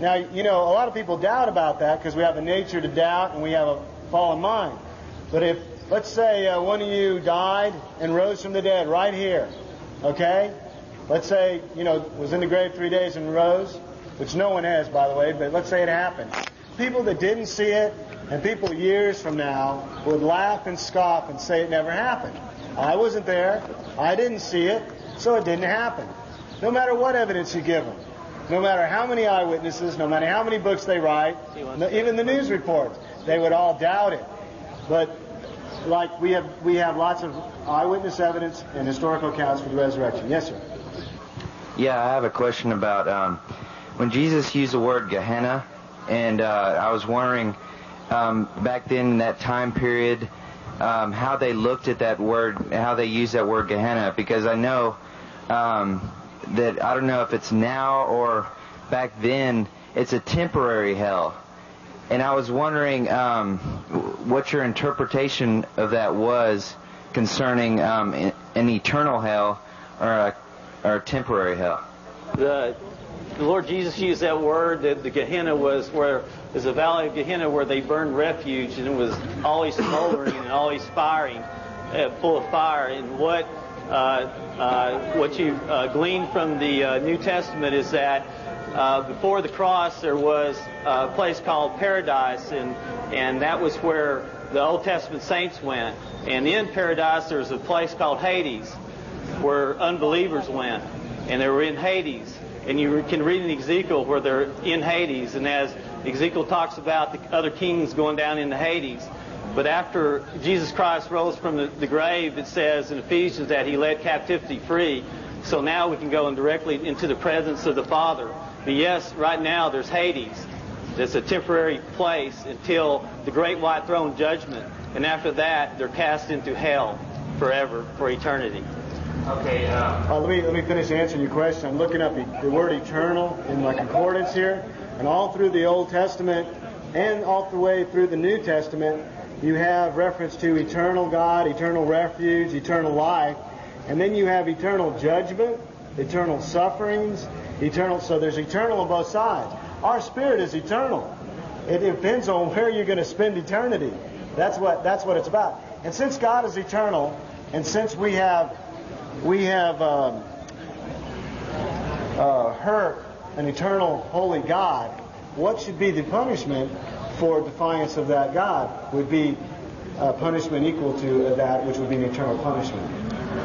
Now, you know, a lot of people doubt about that because we have a nature to doubt and we have a fallen mind. But if, let's say, one of you died and rose from the dead right here, okay? Let's say, was in the grave 3 days and rose, which no one has, by the way, but let's say it happened. People that didn't see it, and people years from now, would laugh and scoff and say it never happened. I wasn't there. I didn't see it, so it didn't happen. No matter what evidence you give them, no matter how many eyewitnesses, no matter how many books they write, even the news reports, they would all doubt it. But like we have lots of eyewitness evidence and historical accounts for the resurrection. Yes, sir. Yeah, I have a question about when Jesus used the word Gehenna, and I was wondering back then in that time period how they looked at that word, how they used that word Gehenna, because I know that I don't know if it's now or back then, it's a temporary hell. And I was wondering what your interpretation of that was concerning an eternal hell or a temporary hell. The Lord Jesus used that word, that the Gehenna was a valley of Gehenna where they burned refuge, and it was always smoldering and always firing, full of fire. And what you glean from the New Testament is that before the cross there was a place called paradise, and that was where the Old Testament saints went. And in paradise there's a place called Hades where unbelievers went, and they were in Hades. And you can read in Ezekiel where they're in Hades, and as Ezekiel talks about the other kings going down into Hades. But after Jesus Christ rose from the grave, it says in Ephesians that he led captivity free. So now we can go directly into the presence of the Father. But yes, right now there's Hades. It's a temporary place until the great white throne judgment. And after that, they're cast into hell forever, for eternity. Okay. Let me finish answering your question. I'm looking up the word eternal in my concordance here. And all through the Old Testament and all the way through the New Testament, you have reference to eternal God, eternal refuge, eternal life. And then you have eternal judgment, eternal sufferings, eternal. So there's eternal on both sides. Our spirit is eternal. It depends on where you're going to spend eternity. That's what it's about. And since God is eternal, and since we have hurt an eternal holy God, what should be the punishment for defiance of that God would be punishment equal to that, which would be an eternal punishment.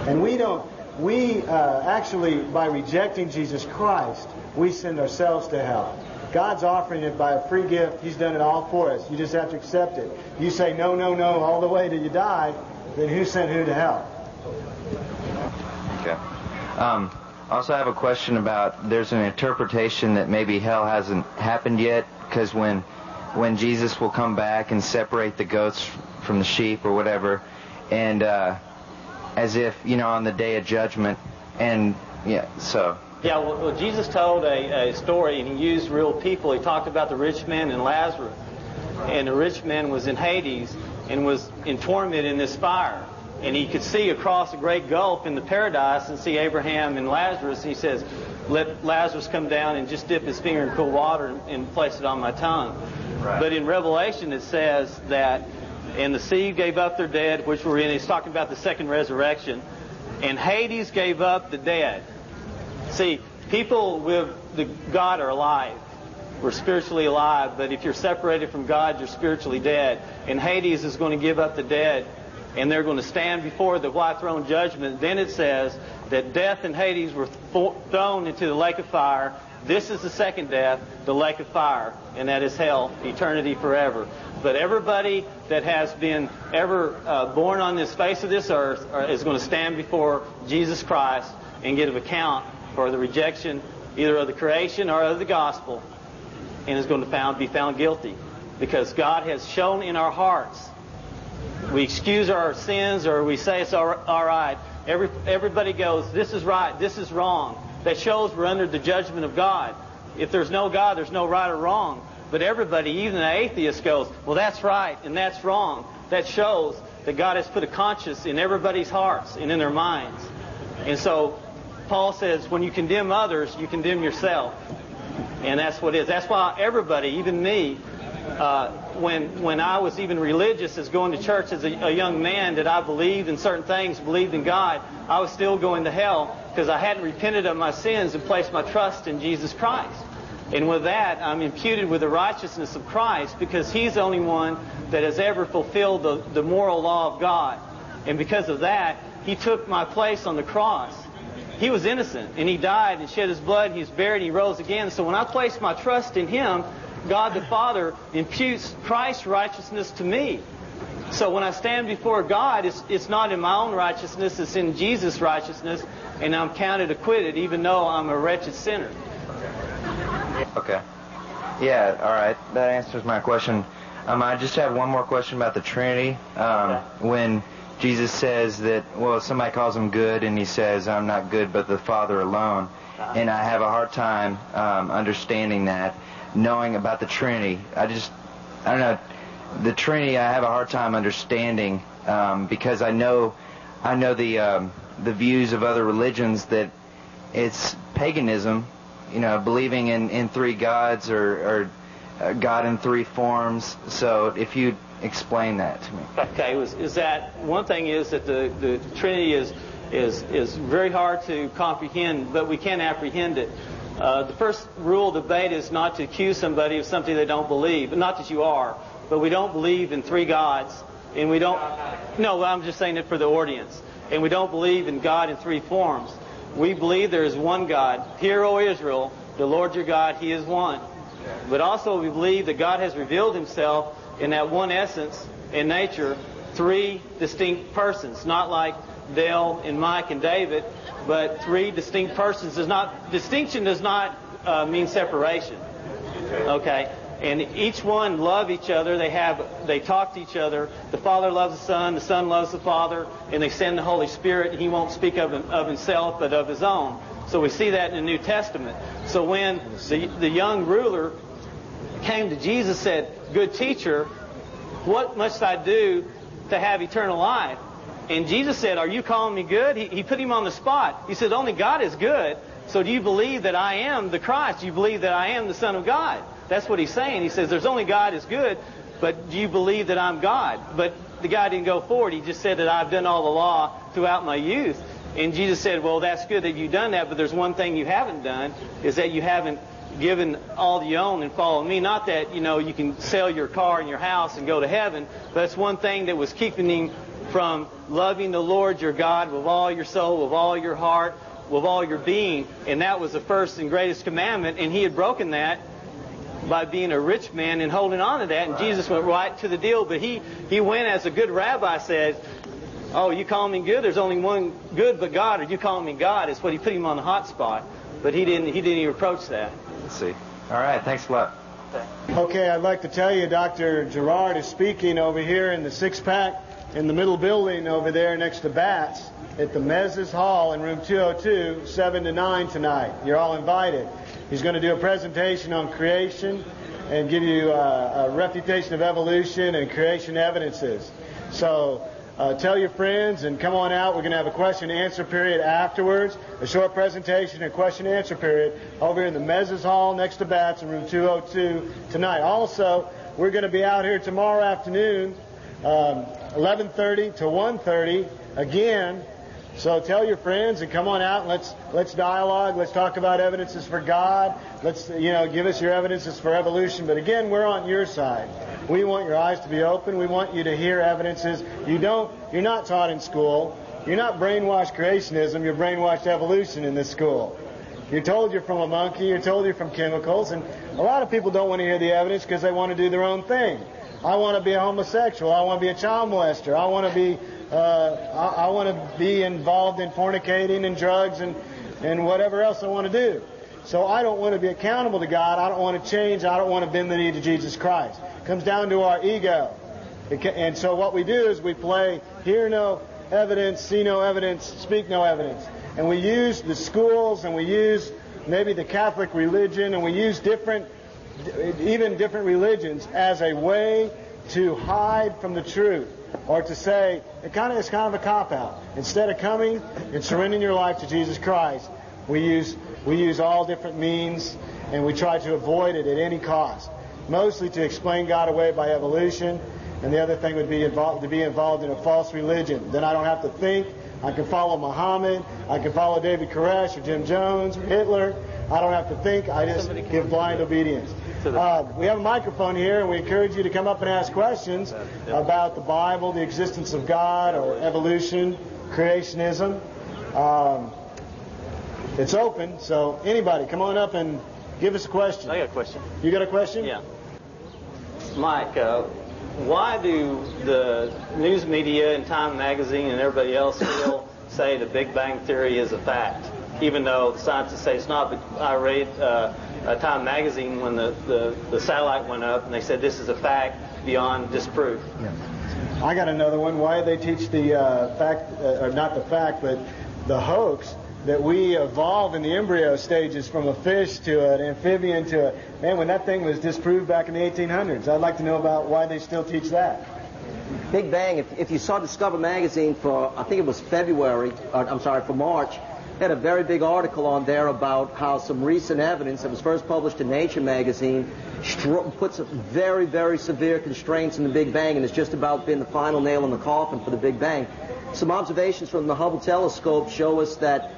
And we actually, by rejecting Jesus Christ, we send ourselves to hell. God's offering it by a free gift. He's done it all for us. You just have to accept it. You say no, no, no all the way till you die, then who sent who to hell? Okay. Also, I have a question about, there's an interpretation that maybe hell hasn't happened yet, because when Jesus will come back and separate the goats from the sheep or whatever, and as if, on the day of judgment, and so... Yeah, well, Jesus told a story, and he used real people. He talked about the rich man and Lazarus. And the rich man was in Hades and was in torment in this fire. And he could see across a great gulf in the paradise and see Abraham and Lazarus. And he says, let Lazarus come down and just dip his finger in cool water and place it on my tongue. Right. But in Revelation it says that, and the sea gave up their dead, which were in, he's talking about the second resurrection, and Hades gave up the dead. See, people with God are alive. We're spiritually alive, but if you're separated from God, you're spiritually dead. And Hades is going to give up the dead, and they're going to stand before the white throne judgment. Then it says that death and Hades were thrown into the lake of fire. This is the second death, the lake of fire, and that is hell, eternity forever. But everybody that has been ever born on this face of this earth is going to stand before Jesus Christ and give account for the rejection either of the creation or of the gospel, and is going to be found guilty, because God has shown in our hearts. We excuse our sins, or we say it's all right. Everybody goes, this is right, this is wrong. That shows we're under the judgment of God. If there's no God, there's no right or wrong. But everybody, even the atheist, goes, well, that's right and that's wrong. That shows that God has put a conscience in everybody's hearts and in their minds. And so Paul says, when you condemn others, you condemn yourself. And that's what it is. That's why everybody, even me, when I was even religious as going to church as a young man, that I believed in certain things, believed in God, I was still going to hell because I hadn't repented of my sins and placed my trust in Jesus Christ. And with that, I'm imputed with the righteousness of Christ, because He's the only one that has ever fulfilled the moral law of God. And because of that, He took my place on the cross. He was innocent, and He died and shed His blood, and He was buried, and He rose again. So when I place my trust in Him, God the Father imputes Christ's righteousness to me. So when I stand before God, it's not in my own righteousness, it's in Jesus' righteousness, and I'm counted acquitted, even though I'm a wretched sinner. Okay. Yeah, all right. That answers my question. I just have one more question about the Trinity. When Jesus says that, well, somebody calls Him good, and He says, I'm not good but the Father alone. And I have a hard time understanding that, knowing about the Trinity. I don't know. The Trinity I have a hard time understanding, because I know the views of other religions that it's paganism, believing in three gods or God in three forms. So if you explain that to me. Okay, is that one thing is that the Trinity is very hard to comprehend, but we can apprehend it. The first rule of debate is not to accuse somebody of something they don't believe. Not that you are, but we don't believe in three gods, and we don't. No, I'm just saying it for the audience. And we don't believe in God in three forms. We believe there is one God. Hear, O Israel, the Lord your God, He is one. But also we believe that God has revealed Himself in that one essence, in nature, three distinct persons. Not like Dale and Mike and David, but three distinct persons. Distinction does not mean separation. Okay? And each one love each other. They talk to each other. The Father loves the Son loves the Father, and they send the Holy Spirit, and He won't speak of Himself, but of His own. So we see that in the New Testament. So when the young ruler came to Jesus and said, good teacher, what must I do to have eternal life? And Jesus said, are you calling me good? He put him on the spot. He said, only God is good. So do you believe that I am the Christ? Do you believe that I am the Son of God? That's what he's saying. He says, there's only God is good, but do you believe that I'm God? But the guy didn't go forward. He just said that I've done all the law throughout my youth. And Jesus said, well, that's good that you've done that, but there's one thing you haven't done, is that you haven't given all you own and follow me. Not that, you can sell your car and your house and go to heaven, but it's one thing that was keeping him from loving the Lord your God with all your soul, with all your heart, with all your being. And that was the first and greatest commandment, and he had broken that by being a rich man and holding on to that. And Jesus went right to the deal, but he went, as a good rabbi said, oh, you call me good? There's only one good but God, or you call me God? It's what he put him on the hot spot. But he didn't even approach that. Let's see. All right, thanks a lot. Okay, I'd like to tell you Dr. Gerard is speaking over here in the six-pack in the middle building over there next to Bats at the Mezes Hall in room 202, 7 to 9 tonight. You're all invited. He's going to do a presentation on creation and give you a refutation of evolution and creation evidences. So tell your friends and come on out. We're going to have a question and answer period afterwards, a short presentation and question and answer period over here in the Mezes Hall next to Bats in room 202 tonight. Also, we're going to be out here tomorrow afternoon, 11:30 to 1:30 again. So tell your friends and come on out and let's dialogue. Let's talk about evidences for God. Let's give us your evidences for evolution. But again, we're on your side. We want your eyes to be open. We want you to hear evidences. You're not taught in school. You're not brainwashed creationism. You're brainwashed evolution in this school. You're told you're from a monkey. You're told you're from chemicals. And a lot of people don't want to hear the evidence because they want to do their own thing. I want to be a homosexual. I want to be a child molester. I want to be involved in fornicating and drugs and whatever else I want to do. So I don't want to be accountable to God. I don't want to change. I don't want to bend the knee to Jesus Christ. It comes down to our ego. And so what we do is we play hear no evidence, see no evidence, speak no evidence. And we use the schools and we use maybe the Catholic religion and we use even different religions as a way to hide from the truth, or to say it's kind of a cop-out. Instead of coming and surrendering your life to Jesus Christ, we use all different means, and we try to avoid it at any cost. Mostly to explain God away by evolution, and the other thing would be to be involved in a false religion. Then I don't have to think. I can follow Muhammad. I can follow David Koresh or Jim Jones or Hitler. I don't have to think. I just give blind obedience. We have a microphone here, and we encourage you to come up and ask questions about the Bible, the existence of God, or evolution, creationism. It's open, so anybody, come on up and give us a question. I got a question. You got a question? Yeah. Mike, why do the news media and Time Magazine and everybody else still say the Big Bang Theory is a fact, even though the scientists say it's not? But I read Time Magazine when the satellite went up, and they said this is a fact beyond disproof. Yeah. I got another one. Why they teach the fact, or not the fact, but the hoax that we evolved in the embryo stages from a fish to an amphibian to a... Man, when that thing was disproved back in the 1800s, I'd like to know about why they still teach that. Big Bang, if you saw Discover Magazine for, I think it was for March, they had a very big article on there about how some recent evidence that was first published in Nature magazine puts very, very severe constraints in the Big Bang, and it's just about been the final nail in the coffin for the Big Bang. Some observations from the Hubble telescope show us that,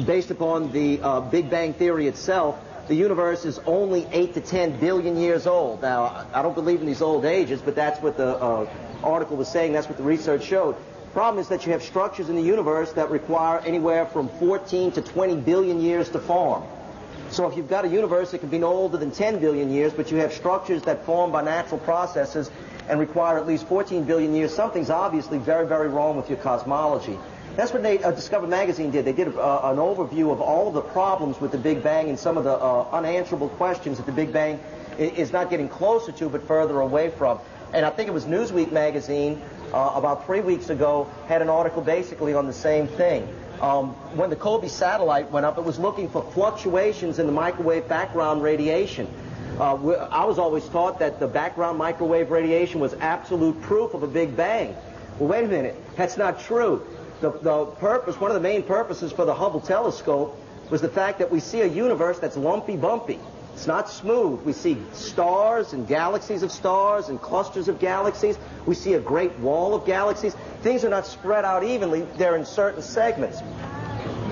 based upon the Big Bang theory itself, the universe is only 8 to 10 billion years old. Now, I don't believe in these old ages, but that's what the article was saying. That's what the research showed. Problem is that you have structures in the universe that require anywhere from 14 to 20 billion years to form. So if you've got a universe that can be no older than 10 billion years, but you have structures that form by natural processes and require at least 14 billion years, something's obviously very, very wrong with your cosmology. That's what Discover Magazine did. They did an overview of all of the problems with the Big Bang and some of the unanswerable questions that the Big Bang is not getting closer to but further away from. And I think it was Newsweek magazine about 3 weeks ago had an article basically on the same thing. When the Kobe satellite went up, it was looking for fluctuations in the microwave background radiation. I was always taught that the background microwave radiation was absolute proof of a Big Bang. Well, wait a minute. That's not true. The purpose, one of the main purposes for the Hubble telescope was the fact that we see a universe that's lumpy-bumpy. It's not smooth. We see stars and galaxies of stars and clusters of galaxies. We see a great wall of galaxies. Things are not spread out evenly. They're in certain segments.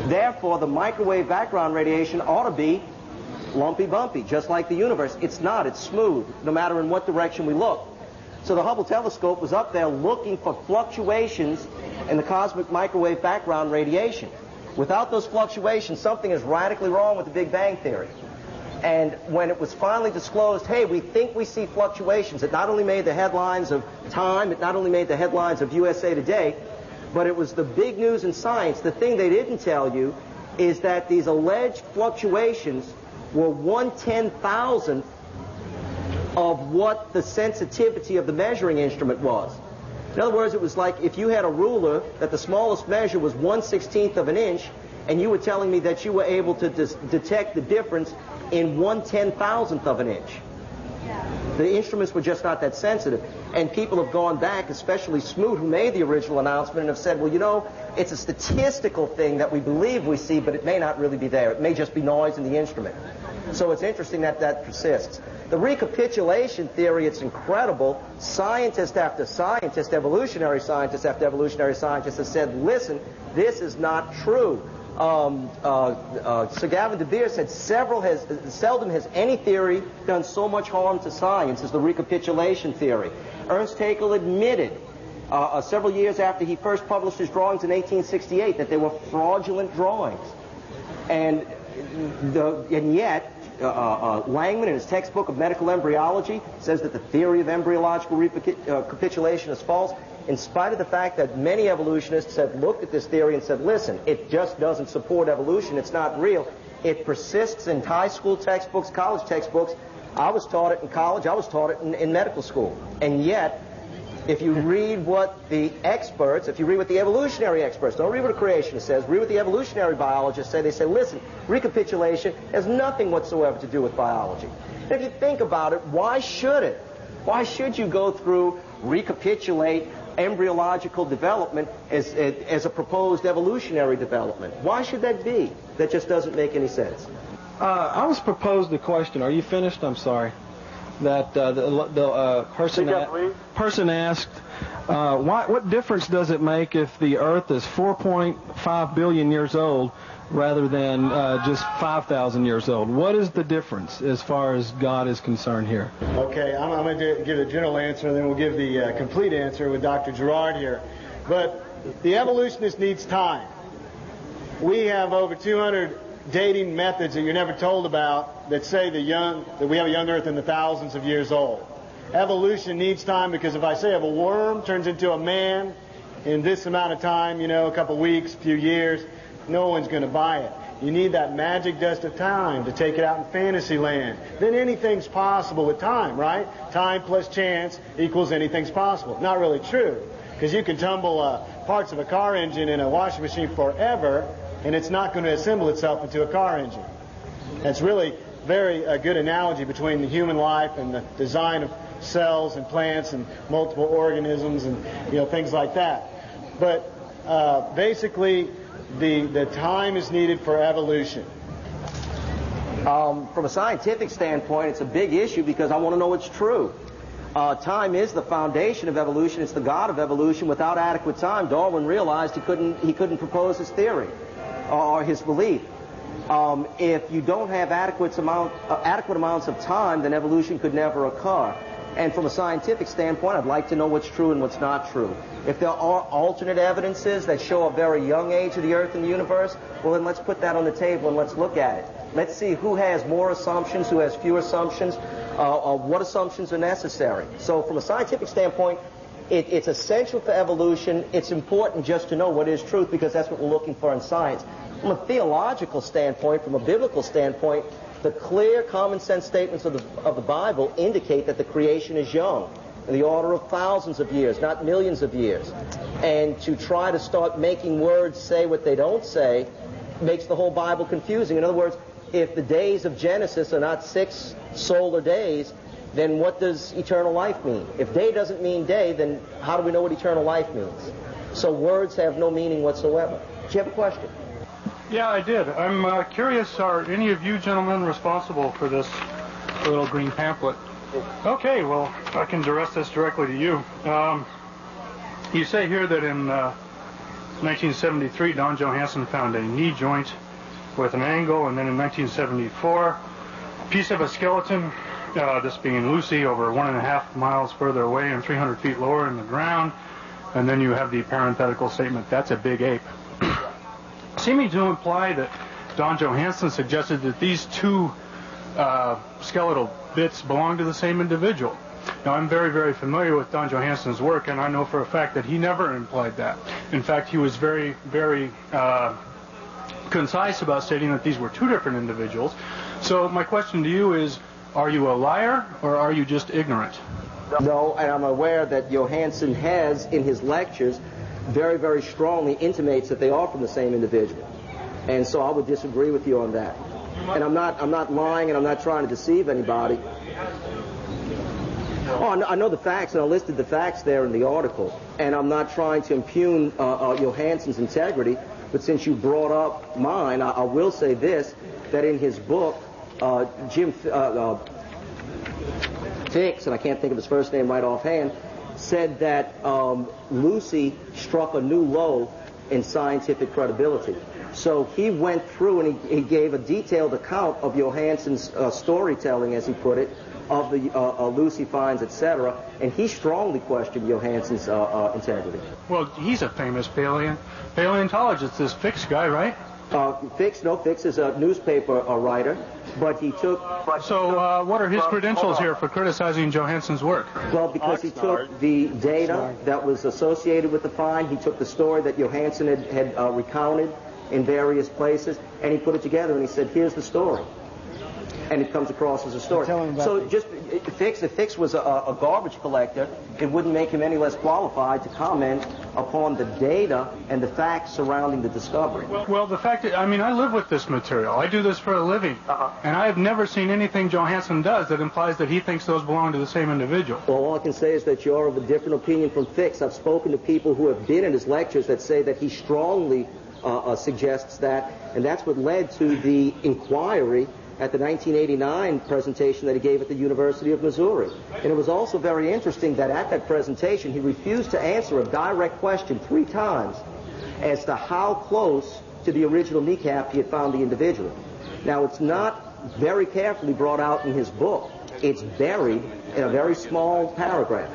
Therefore, the microwave background radiation ought to be lumpy bumpy, just like the universe. It's not. It's smooth, no matter in what direction we look. So the Hubble telescope was up there looking for fluctuations in the cosmic microwave background radiation. Without those fluctuations, something is radically wrong with the Big Bang Theory. And when it was finally disclosed, hey, we think we see fluctuations, it not only made the headlines of Time, it not only made the headlines of USA Today, but it was the big news in science. The thing they didn't tell you is that these alleged fluctuations were 1/10,000th of what the sensitivity of the measuring instrument was. In other words, it was like if you had a ruler that the smallest measure was 1/16th of an inch, and you were telling me that you were able to detect the difference in 1/10,000th of an inch. The instruments were just not that sensitive. And people have gone back, especially Smoot, who made the original announcement, and have said, well, you know, it's a statistical thing that we believe we see, but it may not really be there. It may just be noise in the instrument. So it's interesting that that persists. The recapitulation theory, it's incredible. Scientist after scientist, evolutionary scientist after evolutionary scientist has said, listen, this is not true. Sir Gavin De Beer said seldom has any theory done so much harm to science as the recapitulation theory. Ernst Haeckel admitted several years after he first published his drawings in 1868 that they were fraudulent drawings. And yet, Langman, in his textbook of medical embryology, says that the theory of embryological recapitulation is false, in spite of the fact that many evolutionists have looked at this theory and said, listen, it just doesn't support evolution, it's not real. It persists in high school textbooks, college textbooks. I was taught it in college, I was taught it in medical school. And yet, if you read what the experts, if you read what the evolutionary experts, don't read what a creationist says, read what the evolutionary biologists say, they say, listen, recapitulation has nothing whatsoever to do with biology. And if you think about it, why should it? Why should you go through, recapitulate embryological development as a proposed evolutionary development? Why should that be? That just doesn't make any sense. I was proposed a question. Are you finished? I'm sorry. That the person asked, what difference does it make if the Earth is 4.5 billion years old rather than just 5,000 years old? What is the difference as far as God is concerned here? Okay, I'm going to give a general answer, and then we'll give the complete answer with Dr. Gerard here. But the evolutionist needs time. We have over 200 dating methods that you're never told about that say that we have a young Earth in the thousands of years old. Evolution needs time because if I say if a worm turns into a man in this amount of time, you know, a couple weeks, a few years, no one's going to buy it. You need that magic dust of time to take it out in fantasy land. Then anything's possible with time, right? Time plus chance equals anything's possible. Not really true, because you can tumble parts of a car engine in a washing machine forever, and it's not going to assemble itself into a car engine. That's really very good analogy between the human life and the design of cells and plants and multiple organisms and things like that. But basically, the time is needed for evolution. From a scientific standpoint, it's a big issue because I want to know what's true. Time is the foundation of evolution. It's the God of evolution. Without adequate time, Darwin realized he couldn't propose his theory or his belief. If you don't have adequate amounts of time, then evolution could never occur. And from a scientific standpoint, I'd like to know what's true and what's not true. If there are alternate evidences that show a very young age of the Earth and the universe, well, then let's put that on the table and let's look at it. Let's see who has more assumptions, who has fewer assumptions, what assumptions are necessary. So from a scientific standpoint, it's essential for evolution. It's important just to know what is truth because that's what we're looking for in science. From a theological standpoint, from a biblical standpoint, the clear common sense statements of the Bible indicate that the creation is young, in the order of thousands of years, not millions of years. And to try to start making words say what they don't say makes the whole Bible confusing. In other words, if the days of Genesis are not 6 solar days, then what does eternal life mean? If day doesn't mean day, then how do we know what eternal life means? So words have no meaning whatsoever. Do you have a question? Yeah, I did. I'm curious, are any of you gentlemen responsible for this little green pamphlet? Okay, well, I can address this directly to you. You say here that in 1973, Don Johanson found a knee joint with an angle, and then in 1974, piece of a skeleton, this being Lucy, over 1.5 miles further away and 300 feet lower in the ground. And then you have the parenthetical statement, that's a big ape. Seeming to imply that Don Johanson suggested that these two skeletal bits belong to the same individual. Now, I'm very, very familiar with Don Johanson's work, and I know for a fact that he never implied that. In fact, he was very, very concise about stating that these were two different individuals. So my question to you is, are you a liar or are you just ignorant? No, and I'm aware that Johanson has, in his lectures, very, very strongly intimates that they are from the same individual. And so I would disagree with you on that. And I'm not lying, and I'm not trying to deceive anybody. Oh, I know the facts, and I listed the facts there in the article. And I'm not trying to impugn Johanson's integrity, but since you brought up mine, I will say this, that in his book, Jim Fix, and I can't think of his first name right offhand, said that Lucy struck a new low in scientific credibility. So he went through and he gave a detailed account of Johansson's storytelling, as he put it, of the Lucy finds, etc., and he strongly questioned Johansson's integrity. Well, he's a famous paleontologist, this Fix guy, right? Fix is a newspaper writer, but he took... So what are his credentials here for criticizing Johansson's work? Well, because he took the data that was associated with the find, he took the story that Johansson had recounted in various places, and he put it together and he said, here's the story. And it comes across as a story. So just if Fix was a garbage collector, it wouldn't make him any less qualified to comment upon the data and the facts surrounding the discovery. Well, the fact that, I mean, I live with this material. I do this for a living. And I have never seen anything Johansson does that implies that he thinks those belong to the same individual. Well, all I can say is that you're of a different opinion from Fix. I've spoken to people who have been in his lectures that say that he strongly suggests that, and that's what led to the inquiry at the 1989 presentation that he gave at the University of Missouri. And it was also very interesting that at that presentation he refused to answer a direct question 3 times as to how close to the original kneecap he had found the individual. Now, it's not very carefully brought out in his book. It's buried in a very small paragraph.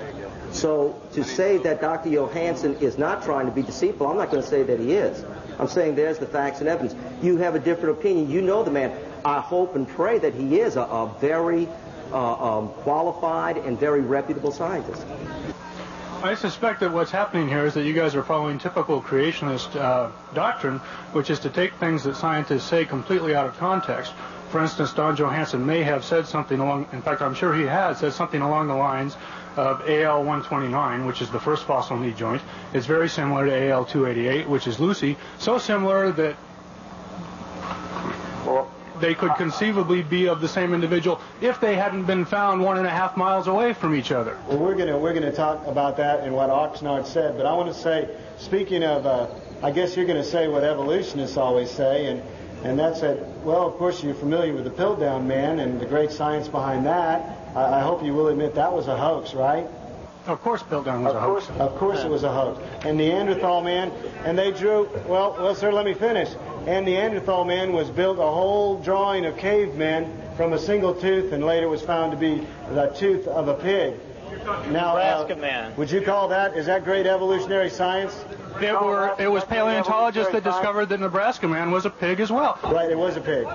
So to say that Dr. Johansson is not trying to be deceitful, I'm not going to say that he is. I'm saying there's the facts and evidence. You have a different opinion. You know the man. I hope and pray that he is a very qualified and very reputable scientist. I suspect that what's happening here is that you guys are following typical creationist doctrine, which is to take things that scientists say completely out of context. For instance, Don Johansson may have said something along, in fact, I'm sure he has said something along the lines of AL-129, which is the first fossil knee joint. It's very similar to AL-288, which is Lucy, so similar that they could conceivably be of the same individual if they hadn't been found 1.5 miles away from each other. Well, we're gonna talk about that and what Oxnard said, but I want to say, speaking of, I guess you're going to say what evolutionists always say, and that's that. Well, of course you're familiar with the Piltdown Man and the great science behind that. I hope you will admit that was a hoax, right? Of course Piltdown was a hoax. Of course it was a hoax. And Neanderthal Man, and they drew, well, sir, let me finish. And Neanderthal Man was built a whole drawing of cavemen from a single tooth, and later was found to be the tooth of a pig. Now, Nebraska Man. Would you call that, is that great evolutionary science? It was paleontologists that discovered that Nebraska Man was a pig as well. Right, it was a pig.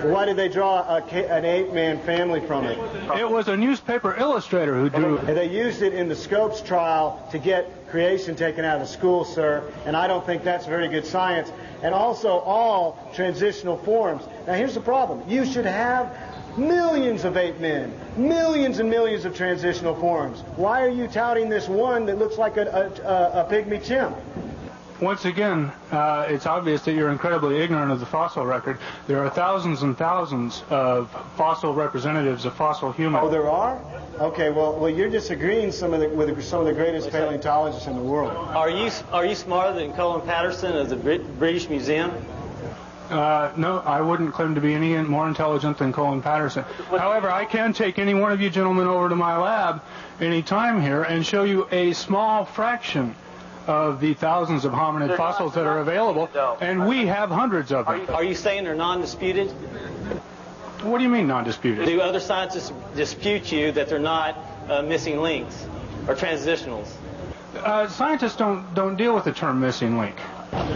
Why did they draw an ape-man family from it? It was a newspaper illustrator who drew it. And they used it in the Scopes trial to get creation taken out of school, sir, and I don't think that's very good science. And also all transitional forms. Now here's the problem. You should have millions of ape men, millions and millions of transitional forms. Why are you touting this one that looks like a pygmy chimp? Once again, it's obvious that you're incredibly ignorant of the fossil record. There are thousands and thousands of fossil representatives of fossil humans. Oh, there are? Okay, well, you're disagreeing with some of the greatest paleontologists in the world. Are you smarter than Colin Patterson of the British Museum? No, I wouldn't claim to be any more intelligent than Colin Patterson. However, I can take any one of you gentlemen over to my lab any time here and show you a small fraction of the thousands of hominid fossils that are available, and we have hundreds of them. Are you saying they're non-disputed? What do you mean non-disputed? Do other scientists dispute you that they're not missing links or transitionals? Scientists don't deal with the term missing link.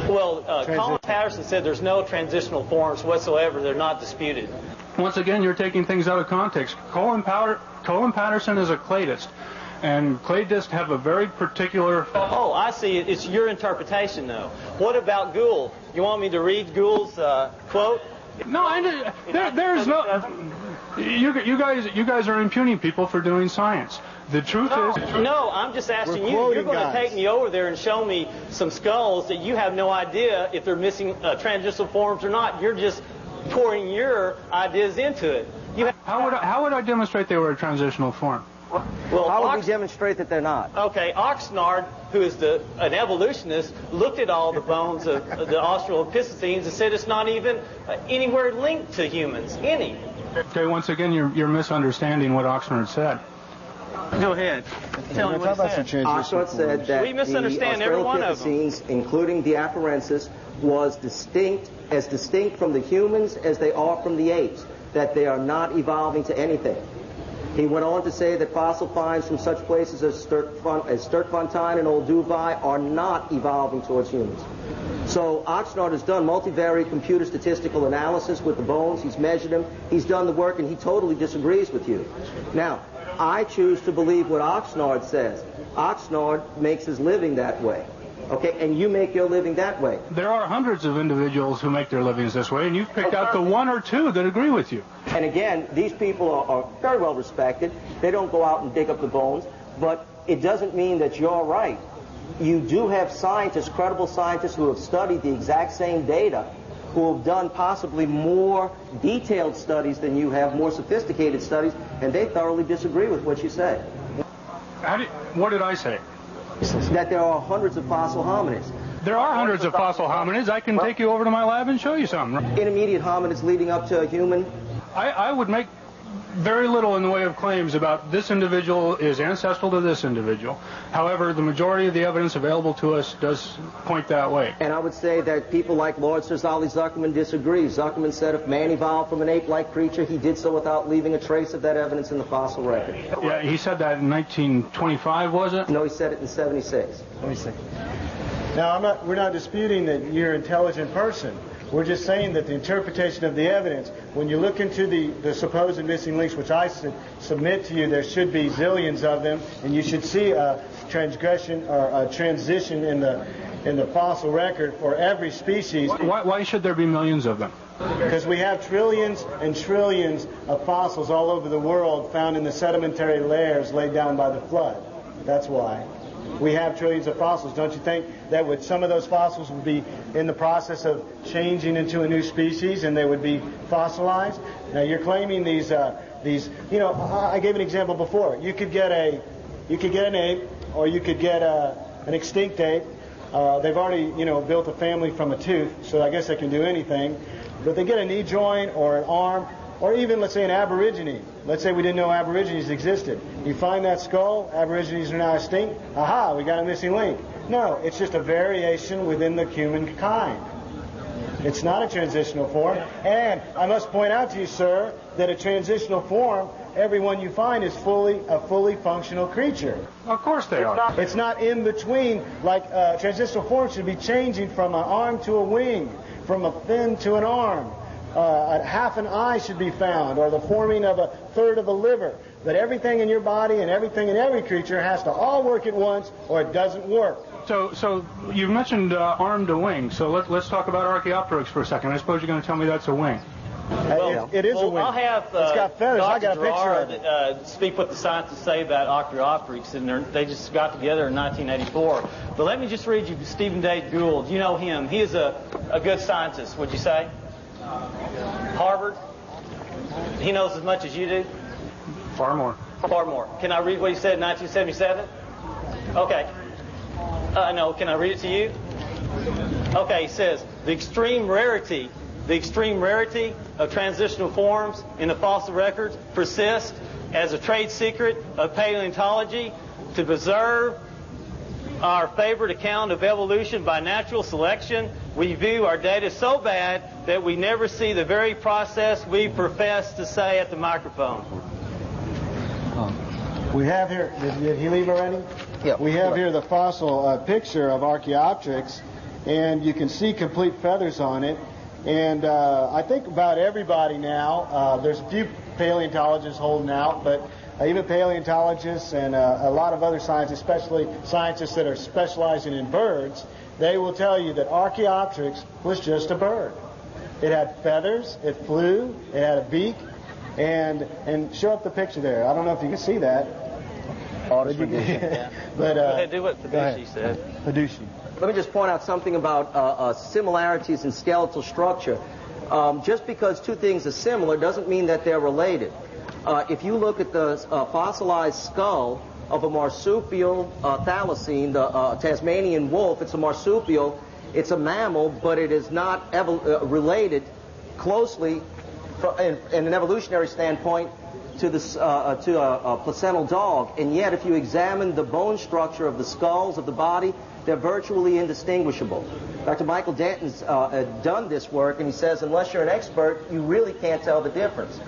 Well, Colin Patterson said there's no transitional forms whatsoever. They're not disputed. Once again, you're taking things out of context. Colin Patterson is a cladist, and cladists have a very particular... Oh, I see. It's your interpretation, though. What about Gould? You want me to read Gould's quote? No, there's no... You guys are impugning people for doing science. The truth is... No, I'm just asking you. You're going to take me over there and show me some skulls that you have no idea if they're missing transitional forms or not. You're just pouring your ideas into it. How would I demonstrate they were a transitional form? Well, how would we demonstrate that they're not? Okay, Oxnard, who is an evolutionist, looked at all the bones of the Australopithecines and said it's not even anywhere linked to humans, any. Okay, once again, you're misunderstanding what Oxnard said. Go ahead. Tell me what he said. Oxnard said that we misunderstand every one of them. Including the Afarensis, was distinct from the humans as they are from the apes, that they are not evolving to anything. He went on to say that fossil finds from such places as Sterkfontein and Olduvai are not evolving towards humans. So Oxnard has done multivariate computer statistical analysis with the bones. He's measured them. He's done the work, and he totally disagrees with you. Now, I choose to believe what Oxnard says. Oxnard makes his living that way. Okay, and you make your living that way. There are hundreds of individuals who make their livings this way, and you've picked out the one or two that agree with you. And again, these people are very well respected. They don't go out and dig up the bones, but it doesn't mean that you're right. You do have scientists, credible scientists, who have studied the exact same data, who have done possibly more detailed studies than you have, more sophisticated studies, and they thoroughly disagree with what you say. What did I say? That there are hundreds of fossil hominids. There are hundreds of fossil hominids. I can take you over to my lab and show you some. Intermediate hominids leading up to a human. I would make very little in the way of claims about this individual is ancestral to this individual. However, the majority of the evidence available to us does point that way. And I would say that people like Lord Sir Zolly Zuckerman disagree. Zuckerman said if man evolved from an ape-like creature, he did so without leaving a trace of that evidence in the fossil record. Yeah, he said that in 1925, was it? No, he said it in 76. Let me see. Now, we're not disputing that you're an intelligent person. We're just saying that the interpretation of the evidence, when you look into the supposed missing links, which I submit to you, there should be zillions of them, and you should see a transgression or a transition in the fossil record for every species. Why should there be millions of them? Because we have trillions and trillions of fossils all over the world found in the sedimentary layers laid down by the flood. That's why. We have trillions of fossils. Don't you think that some of those fossils would be in the process of changing into a new species and they would be fossilized? Now you're claiming these, I gave an example before. You could get an ape, or you could get an extinct ape. They've already, built a family from a tooth, so I guess they can do anything. But they get a knee joint or an arm, or even, let's say, an aborigine. Let's say we didn't know aborigines existed. You find that skull, aborigines are now extinct. Aha, we got a missing link. No, it's just a variation within the humankind. It's not a transitional form. And I must point out to you, sir, that a transitional form, every one you find is a fully functional creature. Of course they are. It's not in between, like transitional forms should be changing from an arm to a wing, from a fin to an arm. Half an eye should be found, or the forming of a third of a liver. But everything in your body and everything in every creature has to all work at once, or it doesn't work. So you've mentioned arm to wing. So let's talk about Archaeopteryx for a second. I suppose you're going to tell me that's a wing. It is a wing. I'll have it's got feathers. I got a picture of it. Speak what the scientists say about Archaeopteryx, and they just got together in 1984. But let me just read you Stephen Dade Gould. You know him. He is a good scientist, would you say? Harvard? He knows as much as you do? Far more. Far more. Can I read what he said in 1977? Okay. No, can I read it to you? Okay, he says, the extreme rarity of transitional forms in the fossil records persists as a trade secret of paleontology to preserve our favorite account of evolution by natural selection we view our data so bad that we never see the very process we profess to say at the microphone. We have here, did he leave already? Yeah. We have here the fossil picture of Archaeopteryx, and you can see complete feathers on it. And I think about everybody now, there's a few paleontologists holding out, but even paleontologists and a lot of other scientists, especially scientists that are specializing in birds, they will tell you that Archaeopteryx was just a bird. It had feathers, it flew, it had a beak, and show up the picture there. I don't know if you can see that. But Go ahead, do what Fiduci said. Fiduci. Let me just point out something about similarities in skeletal structure. Just because two things are similar doesn't mean that they're related. If you look at the fossilized skull of a marsupial thylacine, the Tasmanian wolf, it's a marsupial, it's a mammal, but it is not related closely in an evolutionary standpoint to a placental dog. And yet, if you examine the bone structure of the skulls of the body, they're virtually indistinguishable. Dr. Michael Denton's done this work, and he says unless you're an expert, you really can't tell the difference.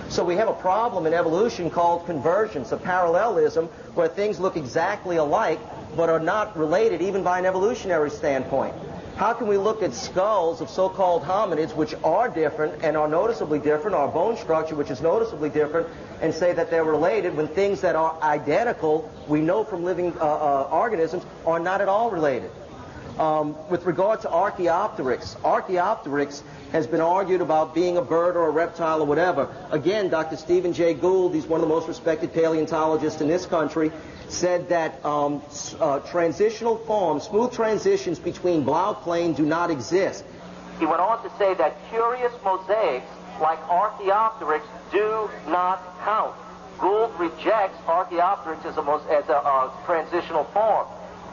So we have a problem in evolution called convergence, a parallelism, where things look exactly alike but are not related even by an evolutionary standpoint. How can we look at skulls of so-called hominids, which are different and are noticeably different, our bone structure, which is noticeably different, and say that they're related when things that are identical, we know from living organisms, are not at all related? With regard to Archaeopteryx, Archaeopteryx has been argued about being a bird or a reptile or whatever. Again, Dr. Stephen Jay Gould, he's one of the most respected paleontologists in this country, said that transitional forms, smooth transitions between Blau plane do not exist. He went on to say that curious mosaics like Archaeopteryx do not count. Gould rejects Archaeopteryx as a transitional form.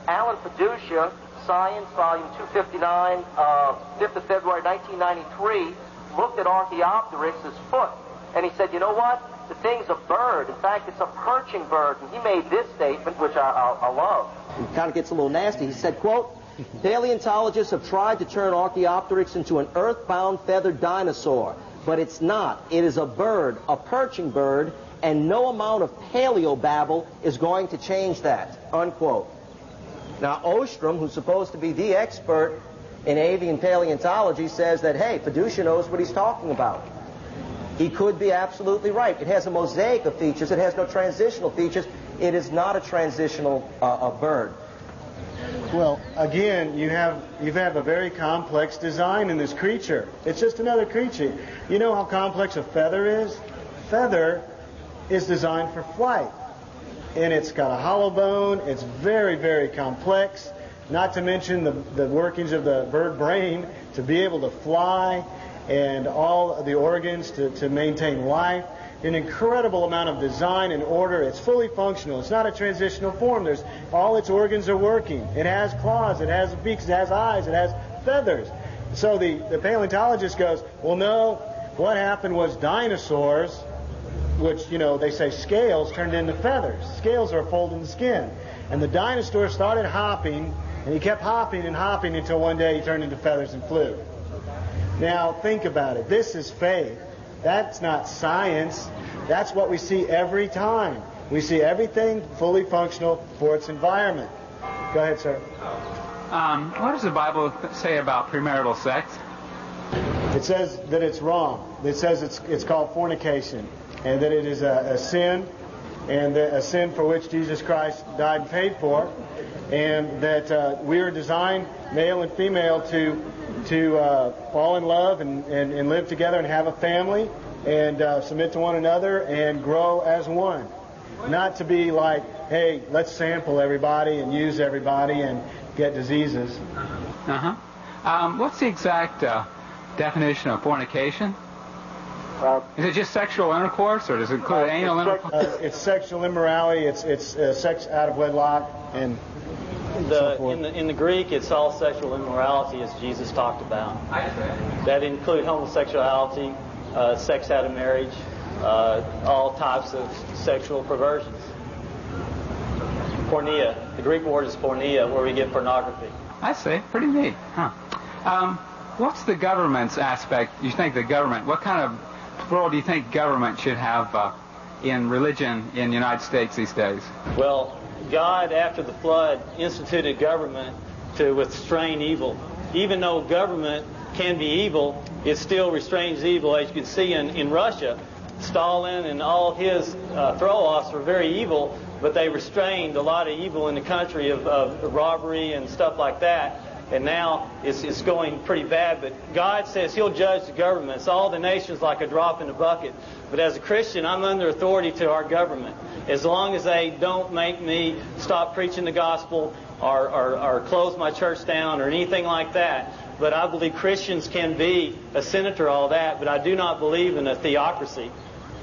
Alan Fiducia, Science, Volume 259, 5th of February 1993, looked at Archaeopteryx's foot, and he said, you know what? The thing's a bird. In fact, it's a perching bird. And he made this statement, which I love. It kind of gets a little nasty. He said, quote, paleontologists have tried to turn Archaeopteryx into an earthbound feathered dinosaur, but it's not. It is a bird, a perching bird, and no amount of paleobabble is going to change that, unquote. Now, Ostrom, who's supposed to be the expert in avian paleontology, says that, hey, Fiducia knows what he's talking about. He could be absolutely right. It has a mosaic of features. It has no transitional features. It is not a transitional bird. Well, again, you have a very complex design in this creature. It's just another creature. You know how complex a feather is? Feather is designed for flight. And it's got a hollow bone. It's very, very complex. Not to mention the workings of the bird brain to be able to fly and all of the organs to maintain life. An incredible amount of design and order. It's fully functional. It's not a transitional form. All its organs are working. It has claws. It has beaks. It has eyes. It has feathers. So the paleontologist goes, well, no. What happened was dinosaurs, which, they say scales, turned into feathers. Scales are a fold in the skin. And the dinosaur started hopping, and he kept hopping and hopping until one day he turned into feathers and flew. Now, think about it. This is faith. That's not science. That's what we see every time. We see everything fully functional for its environment. Go ahead, sir. What does the Bible say about premarital sex? It says that it's wrong. It says it's called fornication, and that it is a sin, and a sin for which Jesus Christ died and paid for, and that we are designed, male and female, to fall in love and live together and have a family and submit to one another and grow as one. Not to be like, hey, let's sample everybody and use everybody and get diseases. What's the exact definition of fornication? Is it just sexual intercourse, or does it include anal intercourse? It's sexual immorality. It's sex out of wedlock and so forth. In the Greek, it's all sexual immorality, as Jesus talked about. That include homosexuality, sex out of marriage, all types of sexual perversions. Porneia. The Greek word is porneia, where we get pornography. I see. Pretty neat. Huh. What's the government's aspect? You think the government, what kind of role do you think government should have in religion in the United States these days? Well, God, after the flood, instituted government to restrain evil. Even though government can be evil, it still restrains evil. As you can see in Russia, Stalin and all his throw-offs were very evil, but they restrained a lot of evil in the country of robbery and stuff like that. And now it's going pretty bad. But God says He'll judge the governments, all the nations, like a drop in the bucket. But as a Christian, I'm under authority to our government. As long as they don't make me stop preaching the gospel or close my church down or anything like that. But I believe Christians can be a senator, all that. But I do not believe in a theocracy.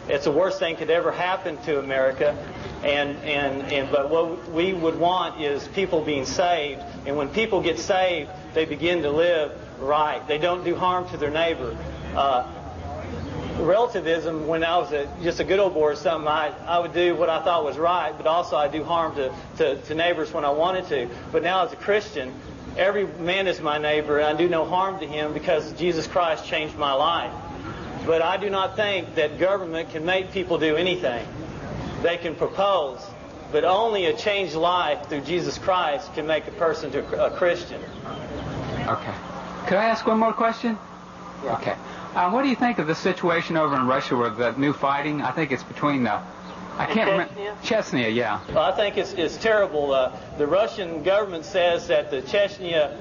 It's the worst thing could ever happen to America. But what we would want is people being saved. And when people get saved, they begin to live right. They don't do harm to their neighbor. Relativism, when I was just a good old boy or something, I would do what I thought was right, but also I do harm to neighbors when I wanted to. But now as a Christian, every man is my neighbor, and I do no harm to him because Jesus Christ changed my life. But I do not think that government can make people do anything. They can propose, but only a changed life through Jesus Christ can make a person to a Christian. Okay. Could I ask one more question? Yeah. Okay. What do you think of the situation over in Russia with that new fighting? I think it's between I can't remember. Chechnya, yeah. Well, I think it's terrible. The Russian government says that the Chechnya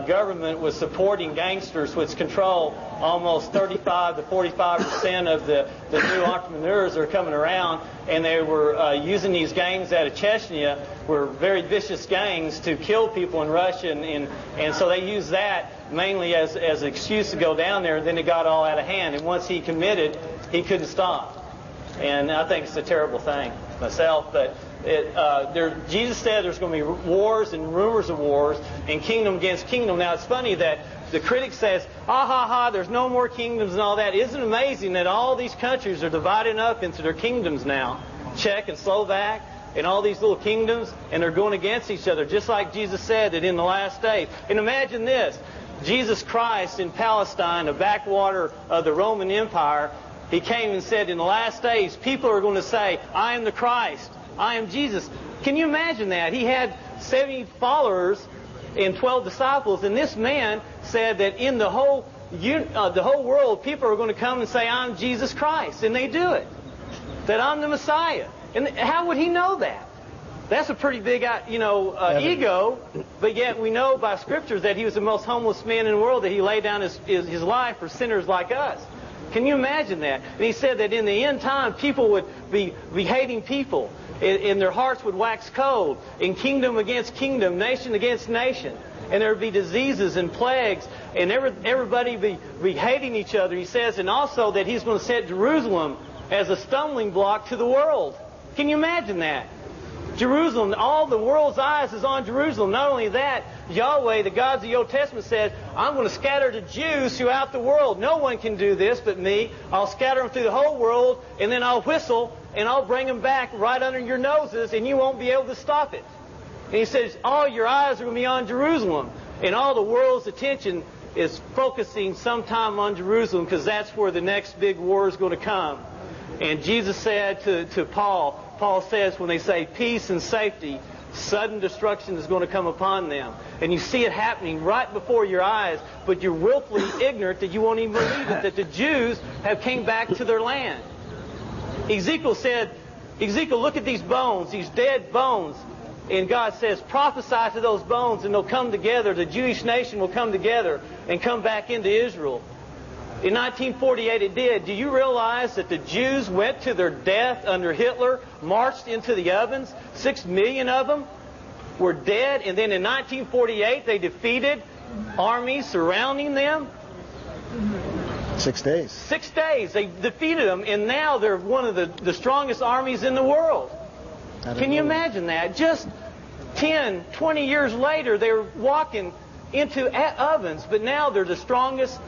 government was supporting gangsters, which control almost 35 to 45% of the new entrepreneurs that are coming around, and they were using these gangs out of Chechnya, were very vicious gangs, to kill people in Russia, and so they used that mainly as an excuse to go down there, and then it got all out of hand, and once he committed, he couldn't stop. And I think it's a terrible thing myself, but Jesus said there's going to be wars and rumors of wars and kingdom against kingdom. Now, it's funny that the critic says, there's no more kingdoms and all that. Isn't it amazing that all these countries are dividing up into their kingdoms now? Czech and Slovak and all these little kingdoms, and they're going against each other, just like Jesus said that in the last days. And imagine this, Jesus Christ in Palestine, a backwater of the Roman Empire, He came and said in the last days, people are going to say, I am the Christ. I am Jesus. Can you imagine that? He had 70 followers and 12 disciples, and this man said that in the whole world, people are going to come and say, I'm Jesus Christ, and they do it. That I'm the Messiah. And how would he know that? That's a pretty big, ego, but yet we know by Scriptures that he was the most homeless man in the world, that he laid down his life for sinners like us. Can you imagine that? And he said that in the end time, people would be hating people, and their hearts would wax cold, and kingdom against kingdom, nation against nation. And there would be diseases and plagues, and everybody be hating each other. He says, and also that he's going to set Jerusalem as a stumbling block to the world. Can you imagine that? Jerusalem, all the world's eyes is on Jerusalem. Not only that, Yahweh, the gods of the Old Testament, said, I'm going to scatter the Jews throughout the world. No one can do this but me. I'll scatter them through the whole world, and then I'll whistle, and I'll bring them back right under your noses, and you won't be able to stop it. And he says, all your eyes are going to be on Jerusalem. And all the world's attention is focusing sometime on Jerusalem, because that's where the next big war is going to come. And Jesus said to Paul says when they say peace and safety, sudden destruction is going to come upon them. And you see it happening right before your eyes, but you're willfully ignorant that you won't even believe it, that the Jews have came back to their land. Ezekiel said, look at these bones, these dead bones. And God says, prophesy to those bones and they'll come together. The Jewish nation will come together and come back into Israel. In 1948 it did. Do you realize that the Jews went to their death under Hitler, marched into the ovens? 6 million of them were dead. And then in 1948 they defeated armies surrounding them. 6 days. 6 days. They defeated them, and now they're one of the strongest armies in the world. Can you imagine that? Just 10, 20 years later, they were walking into ovens, but now they're the strongest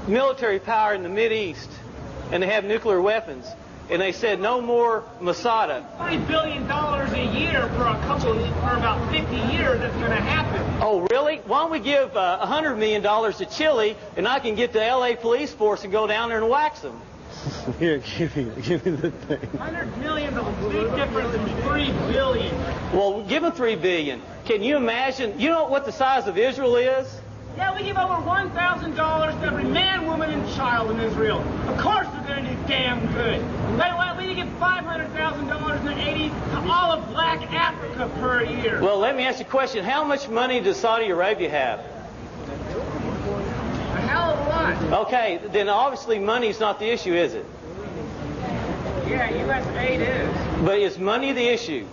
military power in the Mideast, and they have nuclear weapons. and they said no more Masada. $3 billion a year for about 50 years that's going to happen. Oh, really? Why don't we give $100 million to Chile, and I can get the L.A. police force and go down there and wax them? Here, give me the thing. 100 million is a big difference than 3 billion. Well, give them $3 billion. Can you imagine? You know what the size of Israel is? Yeah, we give over $1,000 to every man, woman, and child in Israel. Of course they're going to do damn good. We give $500,000 in the 80s to all of black Africa per year. Well, let me ask you a question. How much money does Saudi Arabia have? A hell of a lot. Okay, then obviously money's not the issue, is it? Yeah, U.S. aid is. But is money the issue?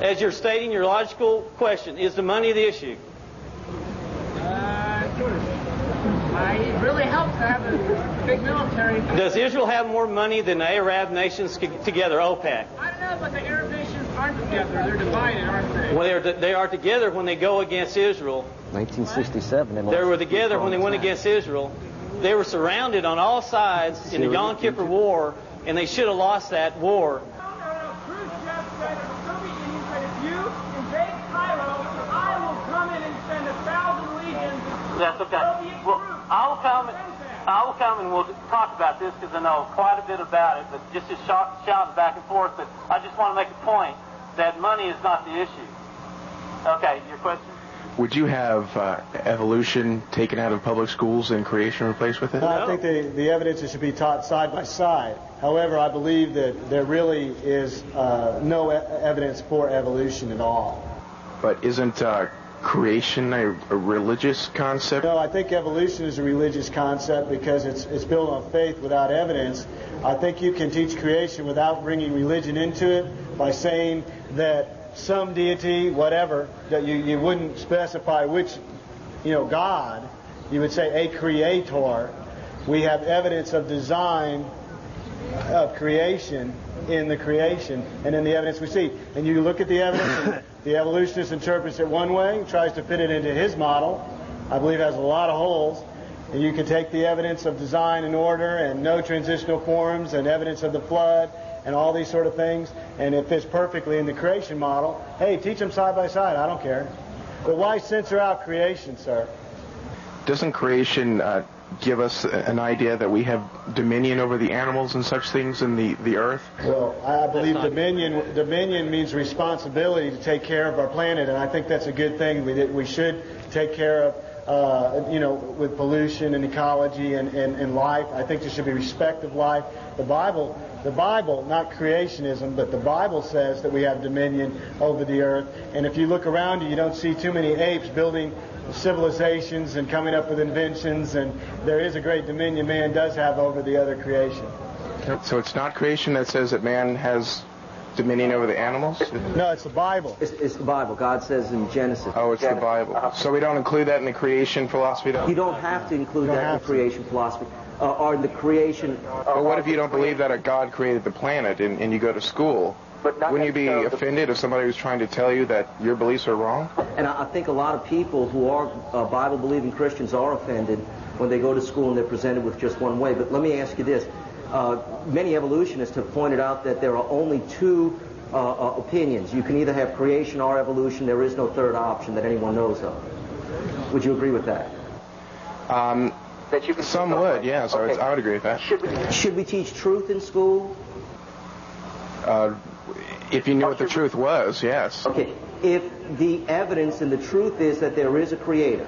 As you're stating your logical question, is the money the issue? It really helps to have a big military. Does Israel have more money than the Arab nations together, OPEC? I don't know, but the Arab nations aren't together. They're divided, aren't they? Well, they are together when they go against Israel. 1967. They were together when they went against Israel. They were surrounded on all sides in the Yom Kippur War, and they should have lost that war. Khrushchev said, the Soviet Union said, if you invade Cairo, I will come in and send 1,000 legions. That's okay. Well, I will come and we'll talk about this because I know quite a bit about it, but just shouting back and forth. But I just want to make a point that money is not the issue. Okay, your question? Would you have evolution taken out of public schools and creation replaced with it? I think the evidence should be taught side by side. However, I believe that there really is no evidence for evolution at all. But isn't creation a religious concept? No, I think evolution is a religious concept because it's built on faith without evidence. I think you can teach creation without bringing religion into it by saying that some deity, whatever, that you wouldn't specify which, God. You would say a creator. We have evidence of design of creation in the creation and in the evidence we see. And you look at the evidence, and the evolutionist interprets it one way, tries to fit it into his model. I believe has a lot of holes. And you can take the evidence of design and order and no transitional forms and evidence of the flood and all these sort of things, and it fits perfectly in the creation model. Hey, teach them side by side. I don't care. But why censor out creation, sir? Doesn't creation give us an idea that we have dominion over the animals and such things in the earth? Well, I believe dominion means responsibility to take care of our planet, and I think that's a good thing. We should take care of, with pollution and ecology and life. I think there should be respect of life. The Bible, not creationism, but the Bible says that we have dominion over the earth. And if you look around you don't see too many apes building civilizations and coming up with inventions, and there is a great dominion man does have over the other creation. So it's not creation that says that man has dominion over the animals? No, it's the Bible. It's the Bible. God says in Genesis. Oh, it's the Bible. So we don't include that in the creation philosophy, though? You don't have to include that in the creation philosophy. Or in the creation... But what if you don't believe that a God created the planet and you go to school? Wouldn't you be offended if somebody was trying to tell you that your beliefs are wrong? And I think a lot of people who are Bible-believing Christians are offended when they go to school and they're presented with just one way. But let me ask you this. Many evolutionists have pointed out that there are only two opinions. You can either have creation or evolution. There is no third option that anyone knows of. Would you agree with that? Some would, yes. Okay. I would agree with that. Should we teach truth in school? If you knew what the truth was, yes. Okay. If the evidence and the truth is that there is a creator,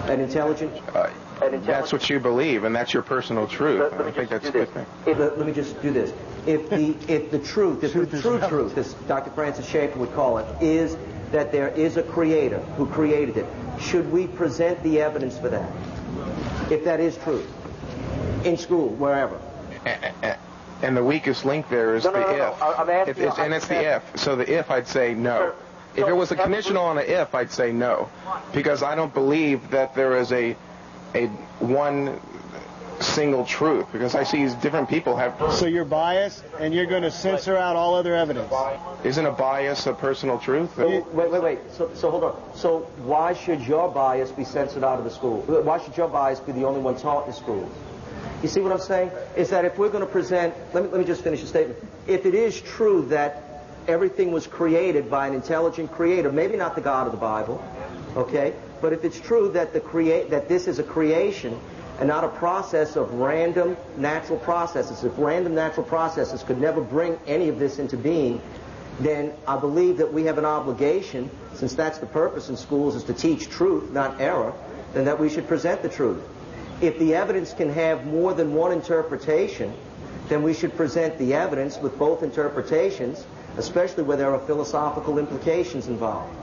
an intelligent... That's what you believe, and that's your personal truth. I think that's a good thing. Let me just do this. If the truth, as Dr. Francis Schaeffer would call it, is that there is a creator who created it, should we present the evidence for that? If that is true, in school, wherever. And the weakest link there is the if. And it's the if. So the if, I'd say no. If it was a conditional on an if, I'd say no. Because I don't believe that there is a one single truth. Because I see different people have... So you're biased, and you're going to censor out all other evidence. Isn't a bias a personal truth? Wait. So hold on. So why should your bias be censored out of the school? Why should your bias be the only one taught in the schools? You see what I'm saying? Is that if we're going to present, let me just finish the statement. If it is true that everything was created by an intelligent creator, maybe not the God of the Bible, okay? But if it's true that that this is a creation and not a process of random natural processes, if random natural processes could never bring any of this into being, then I believe that we have an obligation, since that's the purpose in schools is to teach truth, not error, then that we should present the truth. If the evidence can have more than one interpretation, then we should present the evidence with both interpretations, especially where there are philosophical implications involved.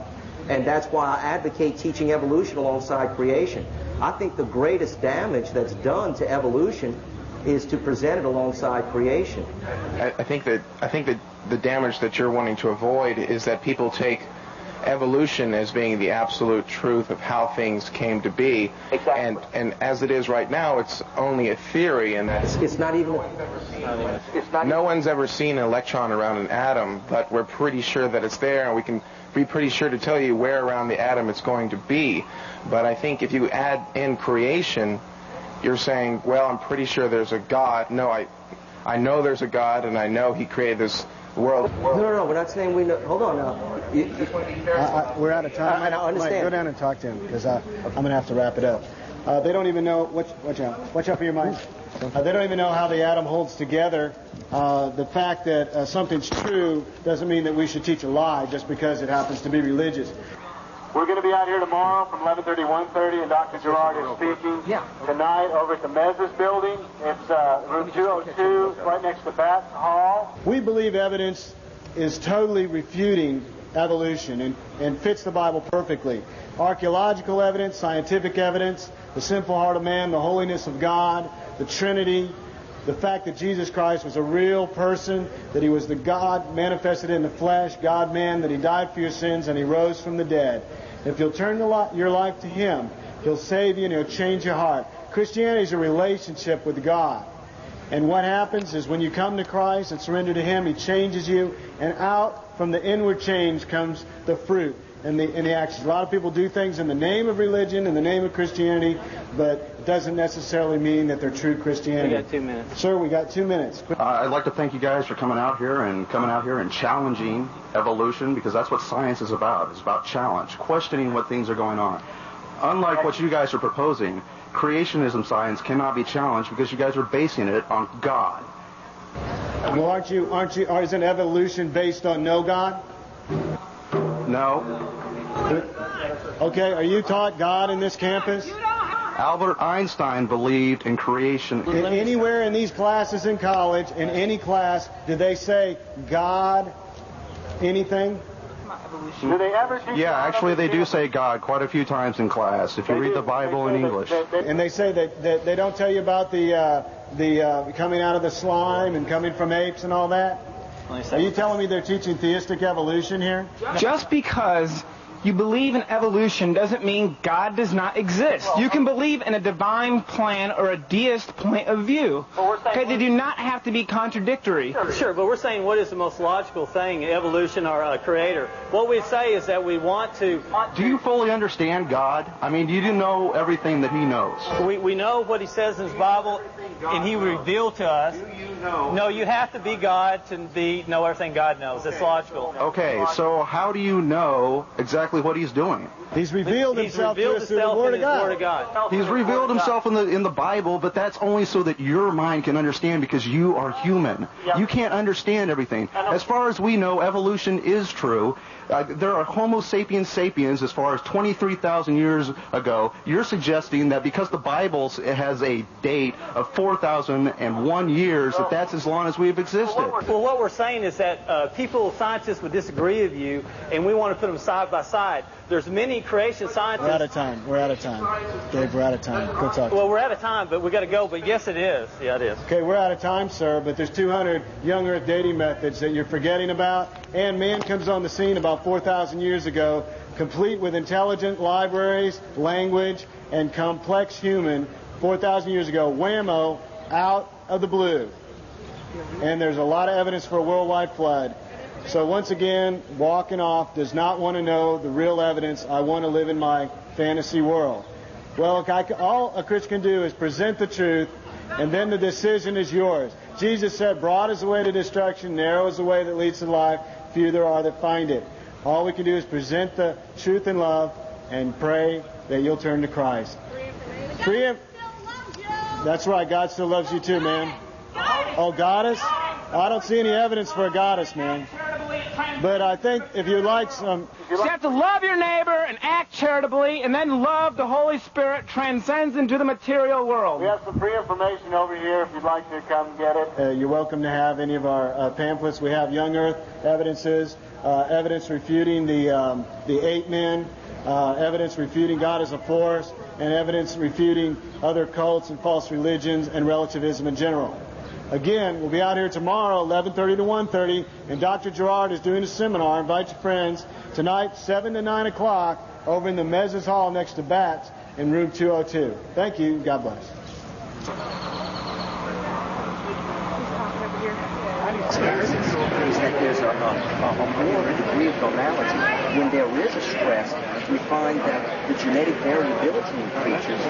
And that's why I advocate teaching evolution alongside creation. I think the greatest damage that's done to evolution is to present it alongside creation. I think that the damage that you're wanting to avoid is that people take evolution as being the absolute truth of how things came to be. Exactly. And as it is right now, it's only a theory, and it's not even. No one's ever seen an electron around an atom, but we're pretty sure that it's there, and we can be pretty sure to tell you where around the atom it's going to be. But I think if you add in creation, you're saying, well, I'm pretty sure there's a God. No, I know there's a God, and I know He created this world. No, we're not saying we know. Hold on now. We're out of time. I understand. Mike, go down and talk to him, because I'm going to have to wrap it up. They don't even know. Watch out for your mind. They don't even know how the atom holds together. The fact that something's true doesn't mean that we should teach a lie just because it happens to be religious. We're going to be out here tomorrow from 11:30 to 1:30, and Dr. Gerard is speaking. Tonight over at the Meses building. It's room 202, right next to Bass Hall. We believe evidence is totally refuting evolution and fits the Bible perfectly. Archaeological evidence, scientific evidence, the sinful heart of man, the holiness of God, the Trinity, the fact that Jesus Christ was a real person, that He was the God manifested in the flesh, God-man, that He died for your sins and He rose from the dead. If you'll turn your life to Him, He'll save you and He'll change your heart. Christianity is a relationship with God. And what happens is when you come to Christ and surrender to Him, He changes you, and out from the inward change comes the fruit and the actions. A lot of people do things in the name of religion, in the name of Christianity, but it doesn't necessarily mean that they're true Christianity. We got 2 minutes. Sir, we got 2 minutes. I'd like to thank you guys for coming out here and challenging evolution, because that's what science is about. It's about challenge, questioning what things are going on. Unlike what you guys are proposing, creationism science cannot be challenged because you guys are basing it on God. Well, isn't evolution based on no God? No. Okay, are you taught God in this campus? Albert Einstein believed in creation. Anywhere in these classes in college, in any class, do they say God anything? Do they ever teach? Yeah, actually they do say God quite a few times in class, if you read the Bible in English. And they say that they don't tell you about the coming out of the slime and coming from apes and all that? Are you telling me they're teaching theistic evolution here? Just because you believe in evolution doesn't mean God does not exist. You can believe in a divine plan or a deist point of view. Okay, they do not have to be contradictory. Sure, but we're saying what is the most logical thing, evolution or a creator. What we say is that we want to... Do you fully understand God? I mean, do you know everything that He knows? We know what He says in His Bible, and He revealed to us. No, you have to be God to know everything God knows. It's logical. Okay, so how do you know exactly what He's doing? He's revealed Himself to us through the Word of God. He's revealed Himself in the Bible, but that's only so that your mind can understand, because you are human. You can't understand everything. As far as we know, evolution is true. There are Homo sapiens sapiens as far as 23,000 years ago. You're suggesting that because the Bible has a date of 4,001 years, that's as long as we've existed. Well, what we're saying is that scientists would disagree with you, and we want to put them side by side. There's many creation scientists... We're out of time. Dave, we're out of time. Go talk. Well, we're out of time, but we got to go. But yes, it is. Yeah, it is. Okay, we're out of time, sir, but there's 200 young Earth dating methods that you're forgetting about. And man comes on the scene about 4,000 years ago, complete with intelligent libraries, language, and complex human. 4,000 years ago, whammo, out of the blue. And there's a lot of evidence for a worldwide flood. So once again, walking off does not want to know the real evidence. I want to live in my fantasy world. Well, all a Christian can do is present the truth and then the decision is yours. Jesus said, broad is the way to destruction, narrow is the way that leads to life, few there are that find it. All we can do is present the truth in love and pray that you'll turn to Christ. That's right, God still loves you too, man. Oh, goddess? I don't see any evidence for a goddess, man. But I think if you'd like some... You have to love your neighbor and act charitably, and then love the Holy Spirit transcends into the material world. We have some free information over here if you'd like to come get it. You're welcome to have any of our pamphlets. We have young earth evidences, evidence refuting the 8 men, evidence refuting God as a force, and evidence refuting other cults and false religions and relativism in general. Again, we'll be out here tomorrow, 11:30 to 1:30, and Dr. Gerard is doing a seminar. Invite your friends. Tonight, 7 to 9 o'clock, over in the Mezes Hall next to Bats in room 202. Thank you. God bless. That there's a more degree of normality. When there is a stress, we find that the genetic variability in creatures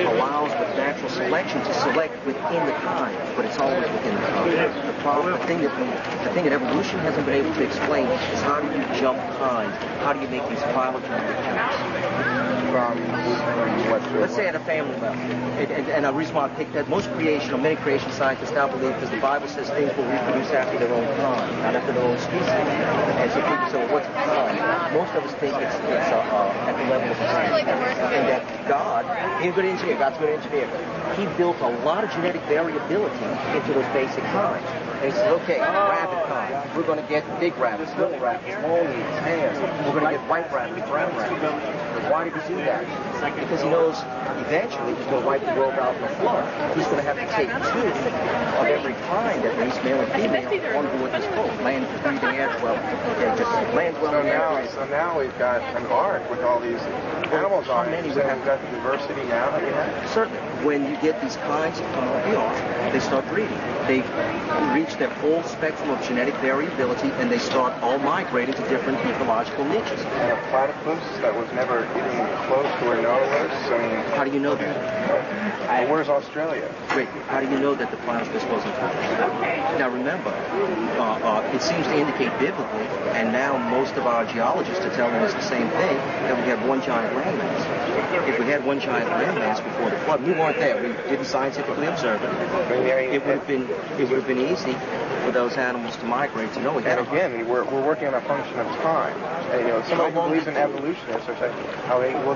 allows with natural selection to select within the kind, but it's always within the kind. The thing that evolution hasn't been able to explain is how do you jump kinds? How do you make these phylogenetic counts? Let's say at a family level. And the reason why I picked that, many creation scientists now believe, because the Bible says things will reproduce after their own kind, not after their own species. And so people say, well, what's a kind? Most of us think it's at the level of science. And that God, he's a good engineer, God's a good engineer, he built a lot of genetic variability into those basic kinds. And he says, okay, rabbit kind, we're going to get big rabbits, little rabbits, long-ears, hares. We're going to get white rabbits, brown rabbits. Why did he do that? Because he knows eventually he's going to wipe the world out in a flood. He's going to have to take 2 of every kind, at least male and female, on board this boat. Land breathing air, well, just land dwelling air. So now we've got an ark with all these animals on it. So we've got the diversity now that we have. Certainly. When you get these kinds that come off the ark, they start breeding. They reach their full spectrum of genetic variability, and they start all migrating to different ecological niches. And a platypus that was never even close to where Noah was. I mean, how do you know that? Where's Australia? Wait, how do you know that the platypus wasn't close? Now remember, it seems to indicate biblically, and now most of our geologists are telling us the same thing, that we have one giant landmass. If we had one giant landmass before the flood, we weren't there. We didn't scientifically observe it. It would have been easy for those animals to migrate to Noah. And again, we're working on a function of time. And, somebody who believes in evolutionists are saying,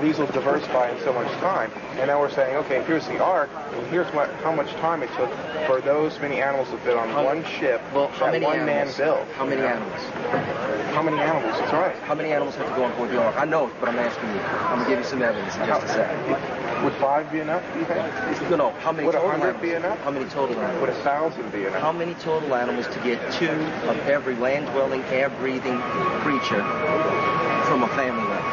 these will diversify in so much time. And now we're saying, okay, here's the ark, and here's how much time it took for those many animals to fit on one ship that one man built. How many animals? How many animals? That's right. How many animals have to go on board the ark? I know, but I'm asking you. I'm going to give you some evidence in just a second. Would 5 be enough, do you think? No. How many would total 100 animals? Be enough? How many total animals? Would 1,000 be enough? How many total animals to get 2 of every land-dwelling, air-breathing creature from a family level?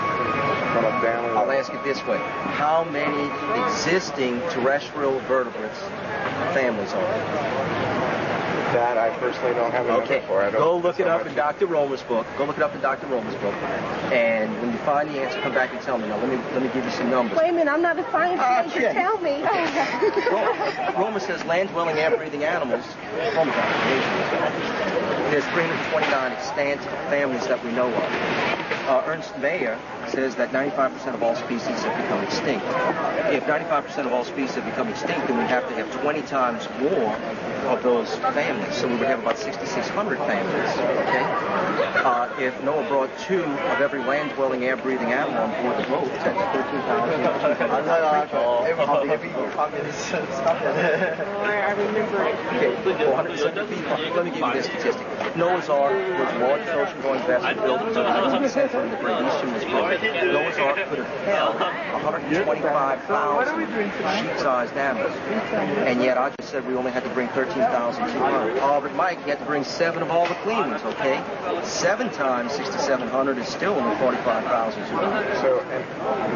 From a family level. I'll ask it this way. How many existing terrestrial vertebrates families are there? That I personally don't have a number for. Go look it up in Dr. Romer's book. And when you find the answer, come back and tell me. Now, let me give you some numbers. Wait a minute, I'm not a scientist. Okay. Tell me. Romer says land-dwelling, air-breathing animals. There's 329 extant families that we know of. Ernst Mayr says that 95% of all species have become extinct. If 95% of all species have become extinct, then we have to have 20 times more of those families. So we would have about 6,600 families. Okay. If Noah brought 2 of every land-dwelling, air-breathing animal on board the boat, that's 13,000. I remember it. Okay, 400% of people. Let me give you this statistic. Noah's Ark was the largest ocean-going vessel built until 19th when the Great Eastern was built. Noah's Ark could have held 125,000 sheep-sized animals. And yet I just said we only had to bring 13,200. But Mike, you had to bring 7 of all the clean ones, okay? 7 times 6,700 is still only 45,200. So, and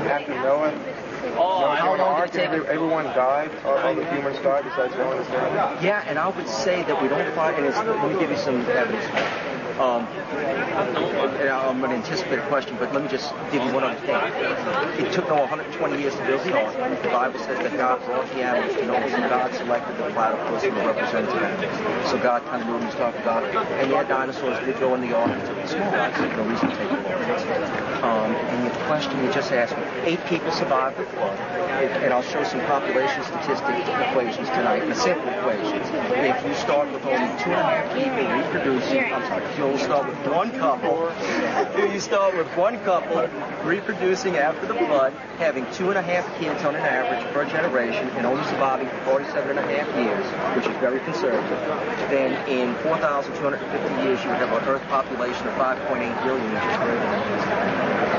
after Noah, How long did it take? Everyone died. All the humans died besides one. Yeah, and I would say that we don't find. And let me give you some evidence. And I'm going to anticipate a question, but let me just give you one other thing. It took Noah 120 years to build the ark. The Bible says that God brought the animals to Noah, and God selected the platypus and the representative animals. So God kind of knew what he was talking about. And yeah, dinosaurs did go in the ark and took the small guys. There's no reason to take them all. And the question you just asked me, 8 people survived the flood. And I'll show some population statistic equations tonight, the simple equations. If you start with only 2.5 people reproducing, you'll start with one couple. You start with one couple reproducing after the flood, having 2.5 kids on an average per generation, and only surviving for 47.5 years, which is very conservative. Then in 4,250 years, you would have an Earth population of 5.8 billion, which is greater than this.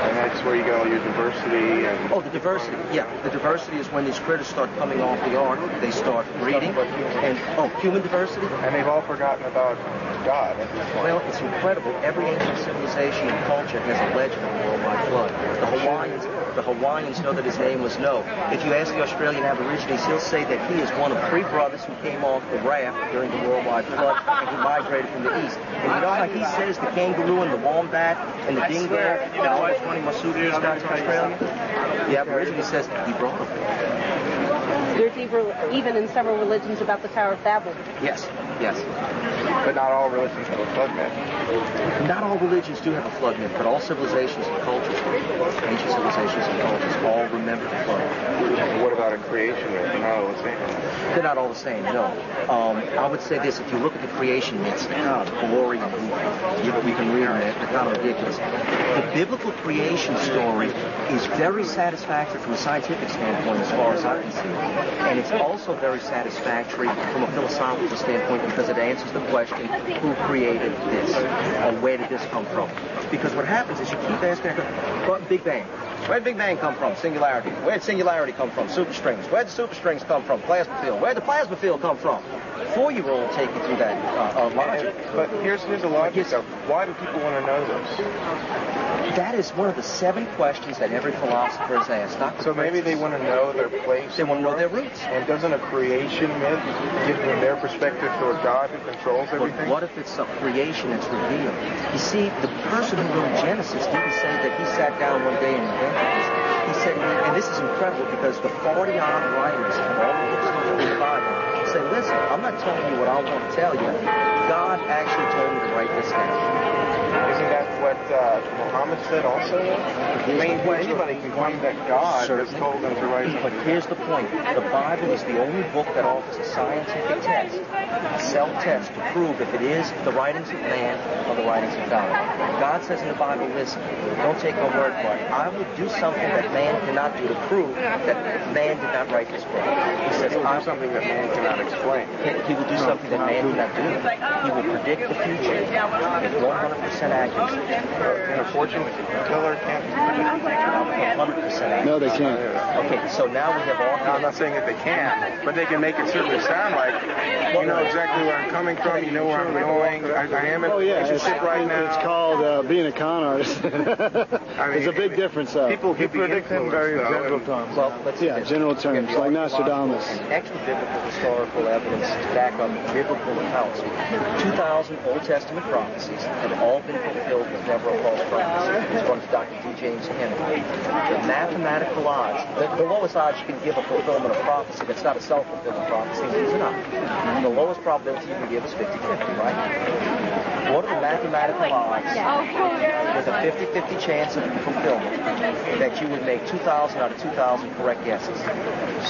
And that's where you get all your diversity and... Oh, the diversity. Yeah, the diversity is when these critters start coming off the ark. They start breeding. And, human diversity. And they've all forgotten about God at this point. Well, it's incredible. Every ancient civilization and culture has a legend of a worldwide flood. The Hawaiians know that his name was No. If you ask the Australian Aborigines, he'll say that he is one of 3 brothers who came off the raft during the worldwide flood and who migrated from the east. And you know how he says the kangaroo and the wombat and the dingo and all those funny marsupials down to Australia? The Aborigine says he brought them. There's even in several religions about the Tower of Babel. Yes. But not all religions have a flood myth. Not all religions do have a flood myth, but all civilizations and cultures, ancient civilizations and cultures, all remember the flood. What about a creation myth? They're not all the same. They're not all the same, no. I would say this, if you look at the creation myths, they're kind of boring and goofy. We can read them, they're kind of ridiculous. The biblical creation story is very satisfactory from a scientific standpoint as far as I can see. And it's also very satisfactory from a philosophical standpoint because it answers the question, who created this? Or where did this come from? Because what happens is you keep asking, Big Bang. Where did Big Bang come from? Singularity. Where did singularity come from? Superstrings. Where did the superstrings come from? Plasma field. Where did the plasma field come from? 4-year-old take you through that logic. But here's the logic, though. Why do people want to know this? That is one of the 7 questions that every philosopher is asked. So maybe they want to know their place. They want to know their roots. And doesn't a creation myth give them their perspective to a God who controls everything? But what if it's a creation that's revealed? You see, the person who wrote Genesis didn't say that he sat down one day and invented this. He said, and this is incredible because the 40-odd writers of all the books in the Bible say, listen, I'm not telling you what I want to tell you. God actually told me to write this down. Isn't that what Muhammad said also? I mean, anybody can claim that God has told them to write something. But here's the point. The Bible is the only book that offers a scientific test, a self-test to prove if it is the writings of man or the writings of God. God says in the Bible, listen, don't take my word for it. I will do something that man cannot do to prove that man did not write this book. He says, he will do something that man cannot explain. He will do something that man cannot do. He will predict the future with 100% accuracy. And a fortune teller can't predict 100% accuracy. No, they can't. Okay, so now we have all... I'm not saying that they can, but they can make it certainly sound like, you know exactly where I'm coming from, you know where I'm going, I am in a relationship right now. It's called being a con artist. There's a big difference, though. People predict in very general terms. Well, let's see this. General terms, like Nostradamus. And extra-biblical historical evidence to back up biblical accounts. 2,000 Old Testament prophecies have all been fulfilled with several false prophecies. This one is Dr. D. James Henry. The mathematical odds, the lowest odds you can give a fulfillment of prophecy that's not a self-fulfilling prophecy is enough. The lowest probability you can give is 50-50, right? What are the mathematical odds with a 50-50 chance of fulfillment that you would make 2,000 out of 2,000 correct guesses?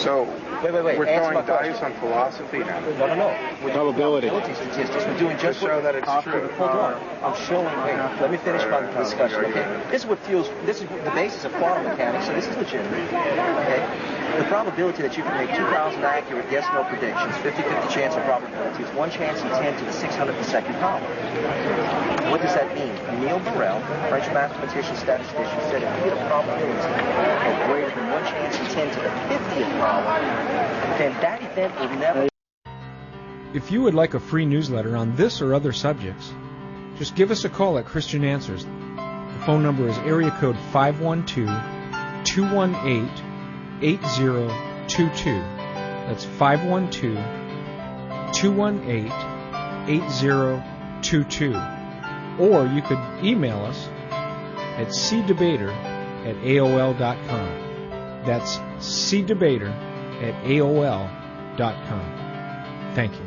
So, wait. We're throwing dice on philosophy now. No. Probability. Statistics. We're doing just show that it's true. Hold on. I'm showing. Wait, let me finish my discussion. Okay. This is the basis of quantum mechanics. So this is legitimate. Okay. The probability that you can make 2,000 accurate yes/no predictions, 50-50 chance of probability, is 1 chance in 10 to the 602nd power. What does that mean? Emile Borel, French mathematician, statistician, said if you get a probability of greater than 1 chance in 10 to the 50th power, then that event will never... If you would like a free newsletter on this or other subjects, just give us a call at Christian Answers. The phone number is area code 512-218-8255. 512-218-8022. That's 512-218-8022. Or you could email us at cdebater@aol.com. That's cdebater@aol.com. Thank you.